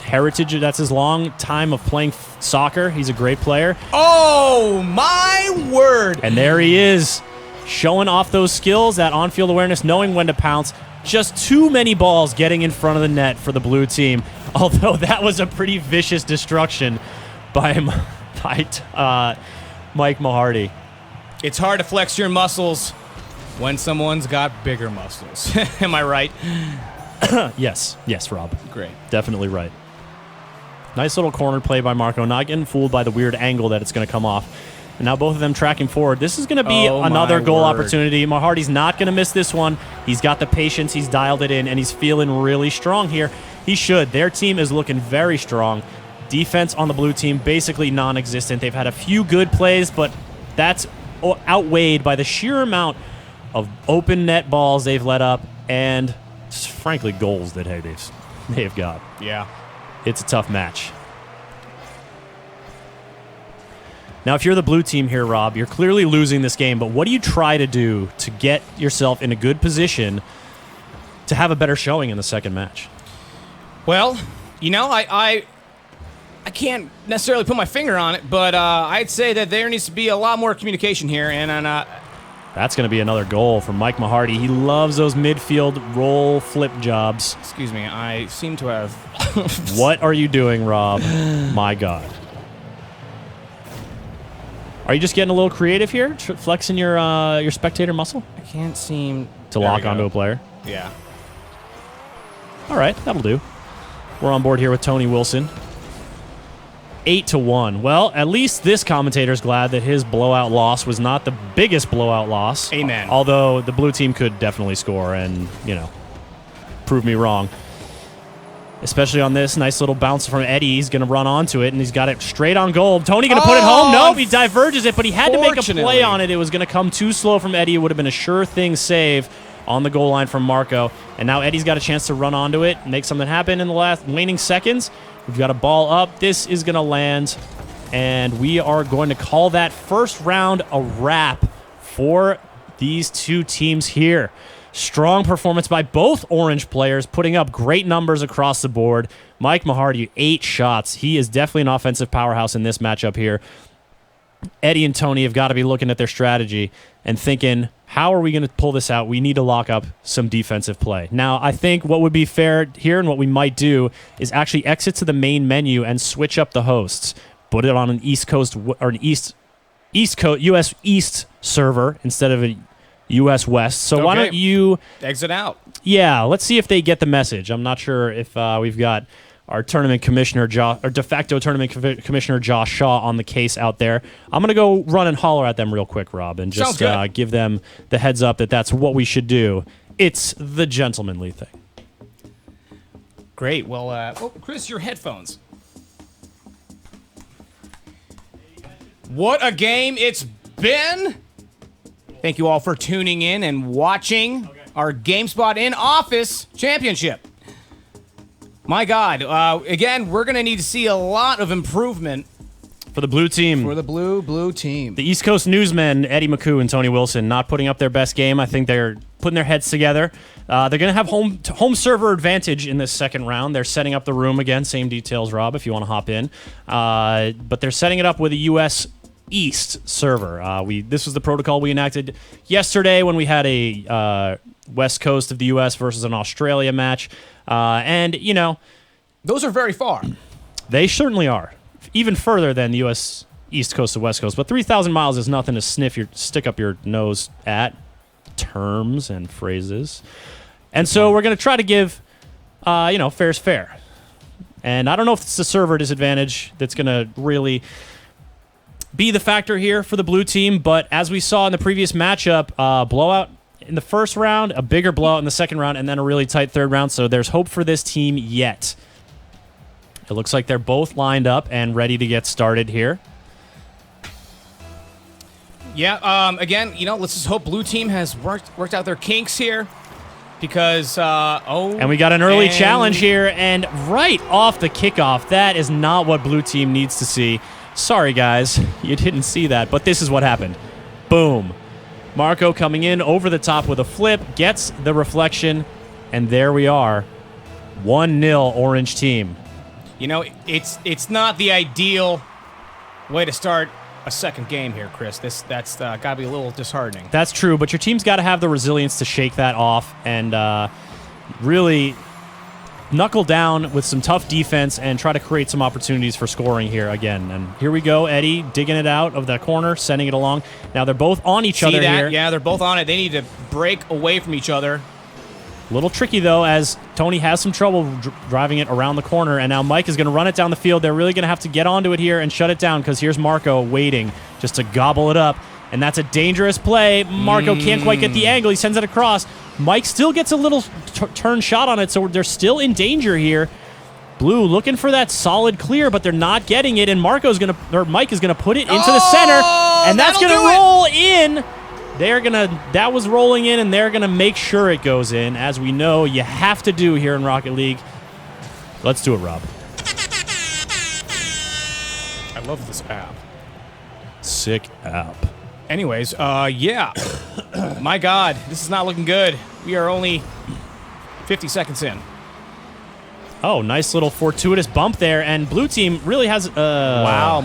heritage. That's his long time of playing soccer. He's a great player. Oh, my word. And there he is, showing off those skills, that on-field awareness, knowing when to pounce. Just too many balls getting in front of the net for the blue team. Although that was a pretty vicious destruction by Mike Mahardy. It's hard to flex your muscles when someone's got bigger muscles. Am I right? Yes, Rob. Great. Definitely right. Nice little corner play by Marco, not getting fooled by the weird angle that it's going to come off. And now both of them tracking forward. This is going to be another goal opportunity. Mahardy's not going to miss this one. He's got the patience. He's dialed it in, and he's feeling really strong here. He should. Their team is looking very strong. Defense on the blue team basically non-existent. They've had a few good plays, but that's outweighed by the sheer amount of open net balls they've let up and, frankly, goals that they've got. Yeah. It's a tough match. Now, if you're the blue team here, Rob, you're clearly losing this game, but what do you try to do to get yourself in a good position to have a better showing in the second match? Well, you know, I can't necessarily put my finger on it, but I'd say that there needs to be a lot more communication here, and that's going to be another goal from Mike Mahardy. He loves those midfield roll flip jobs. Excuse me, I seem to have... What are you doing, Rob? My God. Are you just getting a little creative here, flexing your spectator muscle? I can't seem... To lock onto a player? Yeah. All right, that'll do. We're on board here with Tony Wilson. 8-1. Well, at least this commentator's glad that his blowout loss was not the biggest blowout loss. Amen. Although the blue team could definitely score and, prove me wrong. Especially on this nice little bounce from Eddie. He's going to run onto it, and he's got it straight on goal. Tony going to put it home? No, he diverges it, but he had to make a play on it. It was going to come too slow from Eddie. It would have been a sure thing save on the goal line from Marco. And now Eddie's got a chance to run onto it, make something happen in the last waning seconds. We've got a ball up. This is going to land, and we are going to call that first round a wrap for these two teams here. Strong performance by both orange players, putting up great numbers across the board. Mike Mahardy, 8 shots. He is definitely an offensive powerhouse in this matchup here. Eddie and Tony have got to be looking at their strategy and thinking, how are we going to pull this out? We need to lock up some defensive play. Now, I think what would be fair here and what we might do is actually exit to the main menu and switch up the hosts. Put it on an East Coast or an East Coast US East server instead of a US West. So why don't you exit out? Yeah, let's see if they get the message. I'm not sure if we've got our tournament commissioner, or de facto tournament commissioner Josh Shaw on the case out there. I'm going to go run and holler at them real quick, Rob, and just give them the heads up that that's what we should do. It's the gentlemanly thing. Great. Well, Chris, your headphones. What a game it's been. Thank you all for tuning in and watching our GameSpot in Office Championship. My God. Again, we're going to need to see a lot of improvement for the blue team. For the blue team. The East Coast newsmen, Eddie McCoo and Tony Wilson, not putting up their best game. I think they're putting their heads together. They're going to have home server advantage in this second round. They're setting up the room again. Same details, Rob, if you want to hop in. But they're setting it up with a U.S. East server. This was the protocol we enacted yesterday when we had a West Coast of the U.S. versus an Australia match. And, those are very far. They certainly are. Even further than the U.S. East Coast to West Coast. But 3,000 miles is nothing to stick up your nose at. Terms and phrases. And so we're going to try to give, fair's fair. And I don't know if it's the server disadvantage that's going to really be the factor here for the blue team. But as we saw in the previous matchup, blowout in the first round, a bigger blowout in the second round, and then a really tight third round. So there's hope for this team yet. It looks like they're both lined up and ready to get started here. Yeah, again, let's just hope blue team has worked out their kinks here. because And we got an early challenge here, and right off the kickoff, that is not what blue team needs to see. Sorry, guys, you didn't see that, but this is what happened. Boom. Marco coming in over the top with a flip, gets the reflection, and there we are. 1-0 orange team. You know, it's not the ideal way to start a second game here, Chris. That's got to be a little disheartening. That's true, but your team's got to have the resilience to shake that off and really knuckle down with some tough defense and try to create some opportunities for scoring here again. And here we go, Eddie digging it out of the corner, sending it along. Now they're both on each other here. Yeah, they're both on it. They need to break away from each other. A little tricky, though, as Tony has some trouble driving it around the corner, and now Mike is going to run it down the field. They're really going to have to get onto it here and shut it down because here's Marco waiting just to gobble it up, and that's a dangerous play. Marco can't quite get the angle. He sends it across. Mike still gets a little turn shot on it, so they're still in danger here. Blue looking for that solid clear, but they're not getting it, and Mike is going to put it into the center, and that's going to roll in. That was rolling in, and they're gonna make sure it goes in, as we know you have to do here in Rocket League. Let's do it, Rob. I love this app. Sick app. Anyways, yeah. My God, this is not looking good. We are only 50 seconds in. Oh, nice little fortuitous bump there, and blue team really has Wow.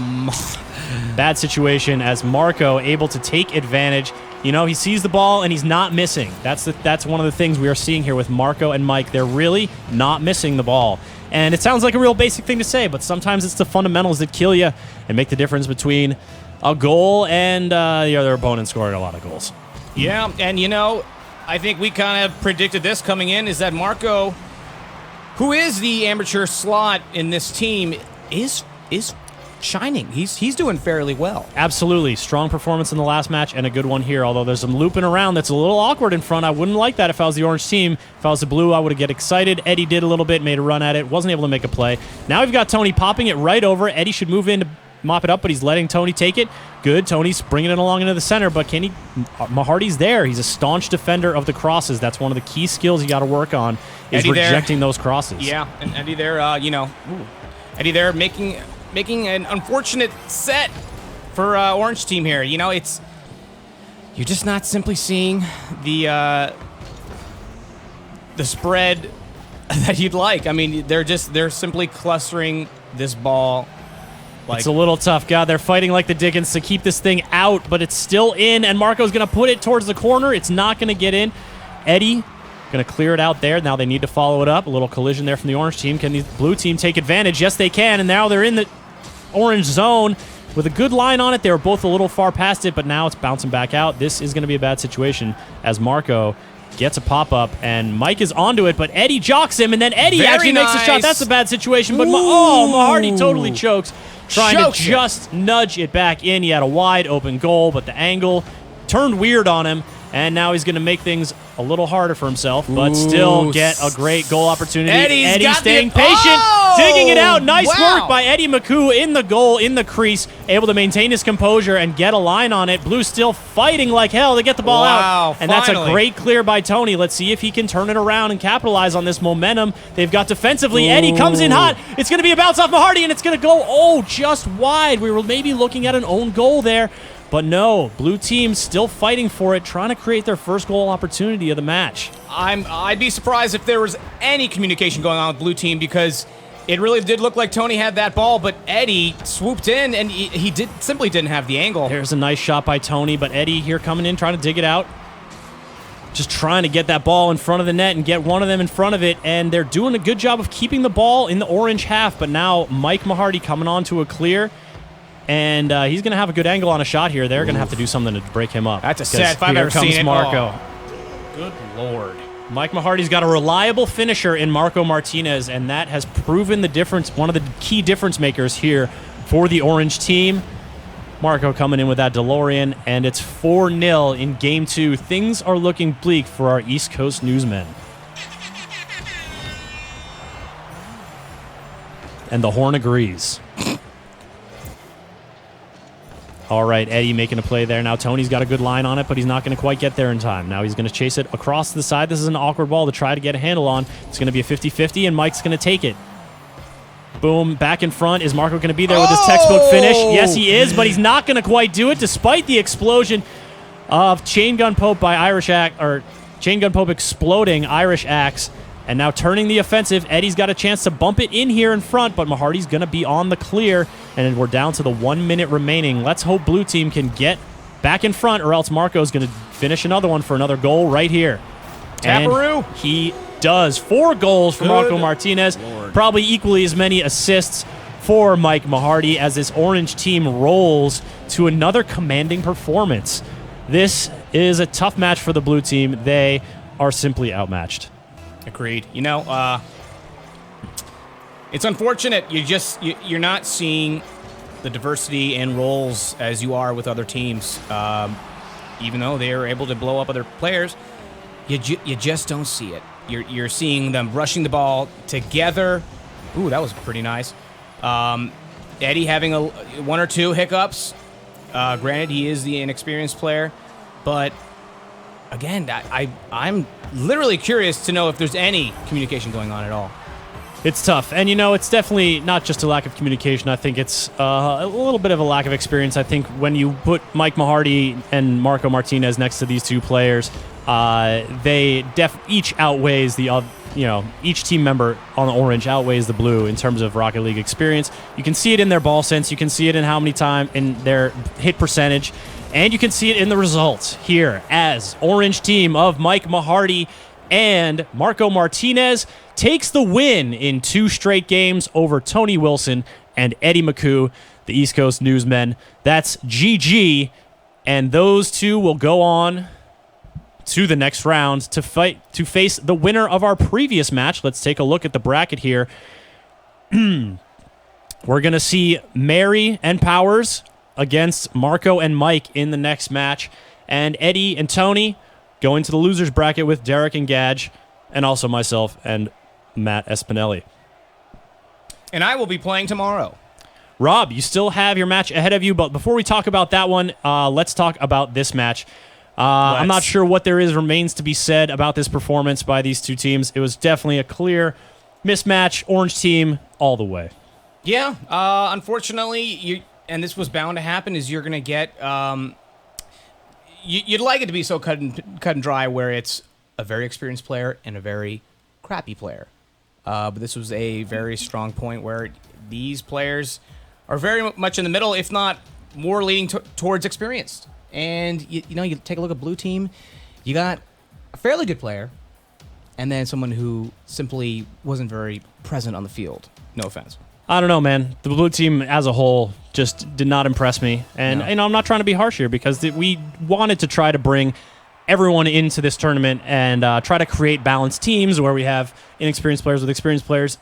bad situation as Marco able to take advantage. You know, he sees the ball and he's not missing. That's one of the things we are seeing here with Marco and Mike. They're really not missing the ball. And it sounds like a real basic thing to say, but sometimes it's the fundamentals that kill you and make the difference between a goal and the other opponent scoring a lot of goals. Yeah, and you know, I think we kind of predicted this coming in, is that Marco, who is the amateur slot in this team, is shining. He's doing fairly well. Absolutely. Strong performance in the last match and a good one here, although there's some looping around that's a little awkward in front. I wouldn't like that if I was the orange team. If I was the blue, I would get excited. Eddie did a little bit, made a run at it, wasn't able to make a play. Now we've got Tony popping it right over. Eddie should move in to mop it up, but he's letting Tony take it. Good. Tony's bringing it along into the center, but can he? Mahardy's there. He's a staunch defender of the crosses. That's one of the key skills you got to work on, is Eddie rejecting those crosses. Yeah, and Eddie there, Eddie there making an unfortunate set for orange team here. You know, you're just not simply seeing the spread that you'd like. I mean, they're simply clustering this ball. It's a little tough. God, they're fighting like the Dickens to keep this thing out, but it's still in, and Marco's going to put it towards the corner. It's not going to get in. Eddie going to clear it out there. Now they need to follow it up. A little collision there from the orange team. Can the blue team take advantage? Yes, they can, and now they're in the orange zone with a good line on it. They were both a little far past it, but now it's bouncing back out. This is going to be a bad situation as Marco gets a pop-up, and Mike is onto it, but Eddie jocks him, and then Eddie actually makes a shot. That's a bad situation, but Mahardy totally chokes, trying to just nudge it back in. He had a wide open goal, but the angle turned weird on him, and now he's going to make things a little harder for himself, but still get a great goal opportunity. Eddie staying patient, digging it out. Nice work by Eddie McCoo in the goal, in the crease, able to maintain his composure and get a line on it. Blue still fighting like hell to get the ball out. And that's a great clear by Tony. Let's see if he can turn it around and capitalize on this momentum they've got defensively. Eddie comes in hot. It's going to be a bounce off Mahardy, and it's going to go, just wide. We were maybe looking at an own goal there. But no, blue team still fighting for it, trying to create their first goal opportunity of the match. I'd be surprised if there was any communication going on with blue team, because it really did look like Tony had that ball, but Eddie swooped in, and he simply didn't have the angle. There's a nice shot by Tony, but Eddie here coming in, trying to dig it out. Just trying to get that ball in front of the net and get one of them in front of it, and they're doing a good job of keeping the ball in the orange half, but now Mike Mahardy coming on to a clear. And he's going to have a good angle on a shot here. They're going to have to do something to break him up. That's a set if I've ever seen it. Marco. Good Lord. Mike Mahardy's got a reliable finisher in Marco Martinez, and that has proven the difference, one of the key difference makers here for the orange team. Marco coming in with that DeLorean, and it's 4-0 in Game 2. Things are looking bleak for our East Coast newsmen. And the horn agrees. All right, Eddie making a play there. Now Tony's got a good line on it, but he's not going to quite get there in time. Now he's going to chase it across the side. This is an awkward ball to try to get a handle on. It's going to be a 50-50, and Mike's going to take it. Boom, back in front. Is Marco going to be there with his textbook finish? Yes, he is, but he's not going to quite do it despite the explosion of Chain Gun Pope by Irish Axe, or Chain Gun Pope exploding Irish Axe. And now turning the offensive. Eddie's got a chance to bump it in here in front, but Mahardy's going to be on the clear, and we're down to the 1 minute remaining. Let's hope blue team can get back in front, or else Marco's going to finish another one for another goal right here. Taparoo. And he does. 4 goals for Marco Martinez. Lord. Probably equally as many assists for Mike Mahardy as this orange team rolls to another commanding performance. This is a tough match for the blue team. They are simply outmatched. Agreed. You know, it's unfortunate. You're not seeing the diversity and roles as you are with other teams. Even though they are able to blow up other players, you just don't see it. You're seeing them rushing the ball together. Ooh, that was pretty nice. Eddie having one or two hiccups. Granted, he is the inexperienced player, but again, I'm literally curious to know if there's any communication going on at all. It's tough. And, you know, it's definitely not just a lack of communication. I think it's a little bit of a lack of experience. I think when you put Mike Mahardy and Marco Martinez next to these two players, they each outweighs the other. You know, each team member on the orange outweighs the blue in terms of Rocket League experience. You can see it in their ball sense. You can see it in how many times in their hit percentage. And you can see it in the results here as orange team of Mike Mahardy and Marco Martinez takes the win in 2 straight games over Tony Wilson and Eddie McCoo, the East Coast newsmen. That's GG. And those two will go on to the next round to face the winner of our previous match. Let's take a look at the bracket here. We're going to see Mary and Powers against Marco and Mike in the next match, and Eddie and Tony go into the losers bracket with Derek and Gadge, and also myself and Matt Espinelli. And I will be playing tomorrow. Rob, you still have your match ahead of you, but before we talk about that one, let's talk about this match. I'm not sure what remains to be said about this performance by these two teams. It was definitely a clear mismatch. Orange team all the way. Yeah, unfortunately, and this was bound to happen, is you're going to get... you'd like it to be so cut and dry where it's a very experienced player and a very crappy player. But this was a very strong point where these players are very much in the middle, if not more leaning towards experienced. And, you take a look at blue team, you got a fairly good player, and then someone who simply wasn't very present on the field. No offense. I don't know, man. The blue team as a whole just did not impress me. And, No. I'm not trying to be harsh here because we wanted to try to bring everyone into this tournament and try to create balanced teams where we have inexperienced players with experienced players.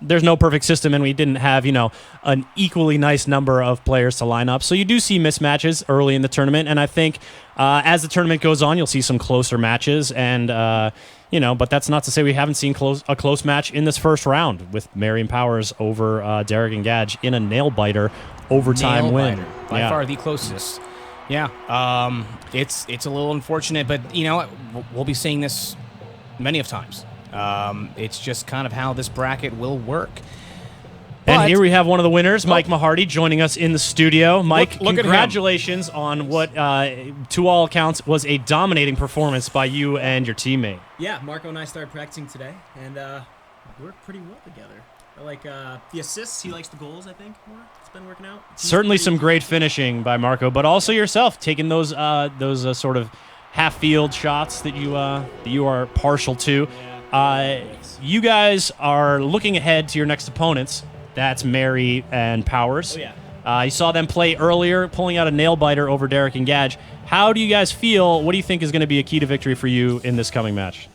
There's no perfect system, and we didn't have, an equally nice number of players to line up. So you do see mismatches early in the tournament, and I think as the tournament goes on, you'll see some closer matches. And, but that's not to say we haven't seen a close match in this first round with Marion Powers over Derek and Gadge in a nail-biter overtime win. Nail-biter. By far the closest. Yeah, it's a little unfortunate, but, we'll be seeing this many of times. It's just kind of how this bracket will work. And But- here we have one of the winners, Mike Mahardy, joining us in the studio. Mike, Look at him. congratulations on what, to all accounts, was a dominating performance by you and your teammate. Yeah, Marco and I started practicing today, and worked pretty well together. I like the assists. He likes the goals, I think, more. It's been working out. Certainly some great finishing by Marco, but also yourself, taking those sort of half-field shots that you are partial to. You guys are looking ahead to your next opponents. That's Mary and Powers. Oh, yeah. You saw them play earlier, pulling out a nail-biter over Derek and Gadge. How do you guys feel? What do you think is going to be a key to victory for you in this coming match?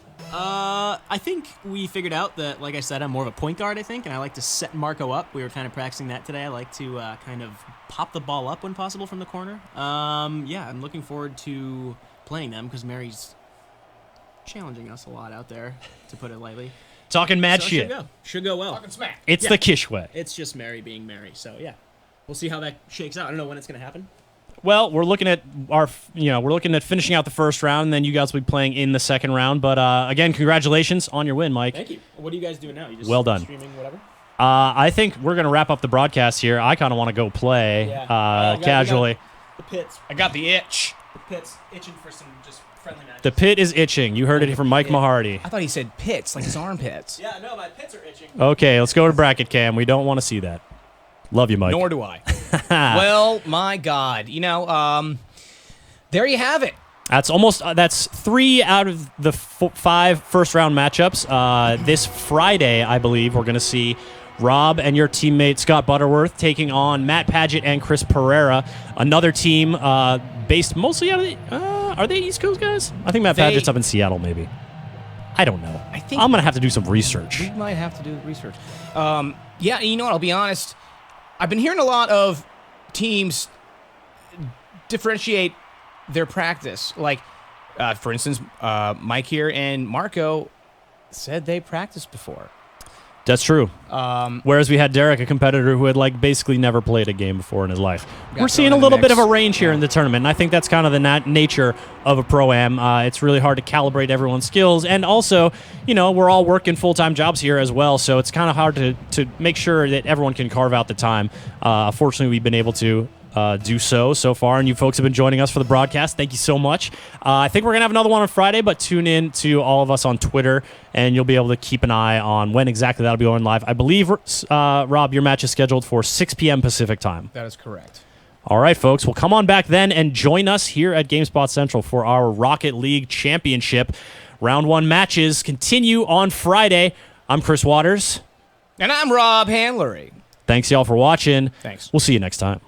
I think we figured out that, like I said, I'm more of a point guard, I think, and I like to set Marco up. We were kind of practicing that today. I like to kind of pop the ball up when possible from the corner. I'm looking forward to playing them because Mary's challenging us a lot out there, to put it lightly. Talking mad So shit. Should go well. Talking smack. It's the Kish way. It's just Mary being Mary, so yeah. We'll see how that shakes out. I don't know when it's going to happen. Well, we're looking at finishing out the first round, and then you guys will be playing in the second round. But again, congratulations on your win, Mike. Thank you. What are you guys doing now? You just Well done. streaming whatever? I think we're gonna wrap up the broadcast here. I kind of want to go play casually. The pit's I got the itch. itching for some just friendly matches. The pit is itching. You heard it from Mike Mahardy. I thought he said pits, like his armpits. Yeah, no, my pits are itching. Okay, let's go to bracket cam. We don't want to see that. Love you, Mike. Nor do I. Well, my God. There you have it. That's 3 out of the 5 first round matchups. This Friday, I believe, we're going to see Rob and your teammate Scott Butterworth taking on Matt Paget and Chris Pereira, another team based mostly out of the... are they East Coast guys? I think Matt Paget's up in Seattle, maybe. I don't know. I think I'm going to have to do some research. We might have to do research. Yeah, you know what? I'll be honest. I've been hearing a lot of teams differentiate their practice. Like, for instance, Mike here and Marco said they practiced before. That's true. Whereas we had Derek, a competitor who had basically never played a game before in his life. We're seeing a little bit of a range here in the tournament, and I think that's kind of the nature of a Pro-Am. It's really hard to calibrate everyone's skills, and also, we're all working full-time jobs here as well, so it's kind of hard to make sure that everyone can carve out the time. Fortunately, we've been able to do so far, and you folks have been joining us for the broadcast. Thank you so much. I think we're going to have another one on Friday, but tune in to all of us on Twitter, and you'll be able to keep an eye on when exactly that'll be going live. I believe, Rob, your match is scheduled for 6 p.m. Pacific time. That is correct. All right, folks. Well, come on back then and join us here at GameSpot Central for our Rocket League Championship. Round 1 matches continue on Friday. I'm Chris Waters. And I'm Rob Handlery. Thanks, y'all, for watching. Thanks. We'll see you next time.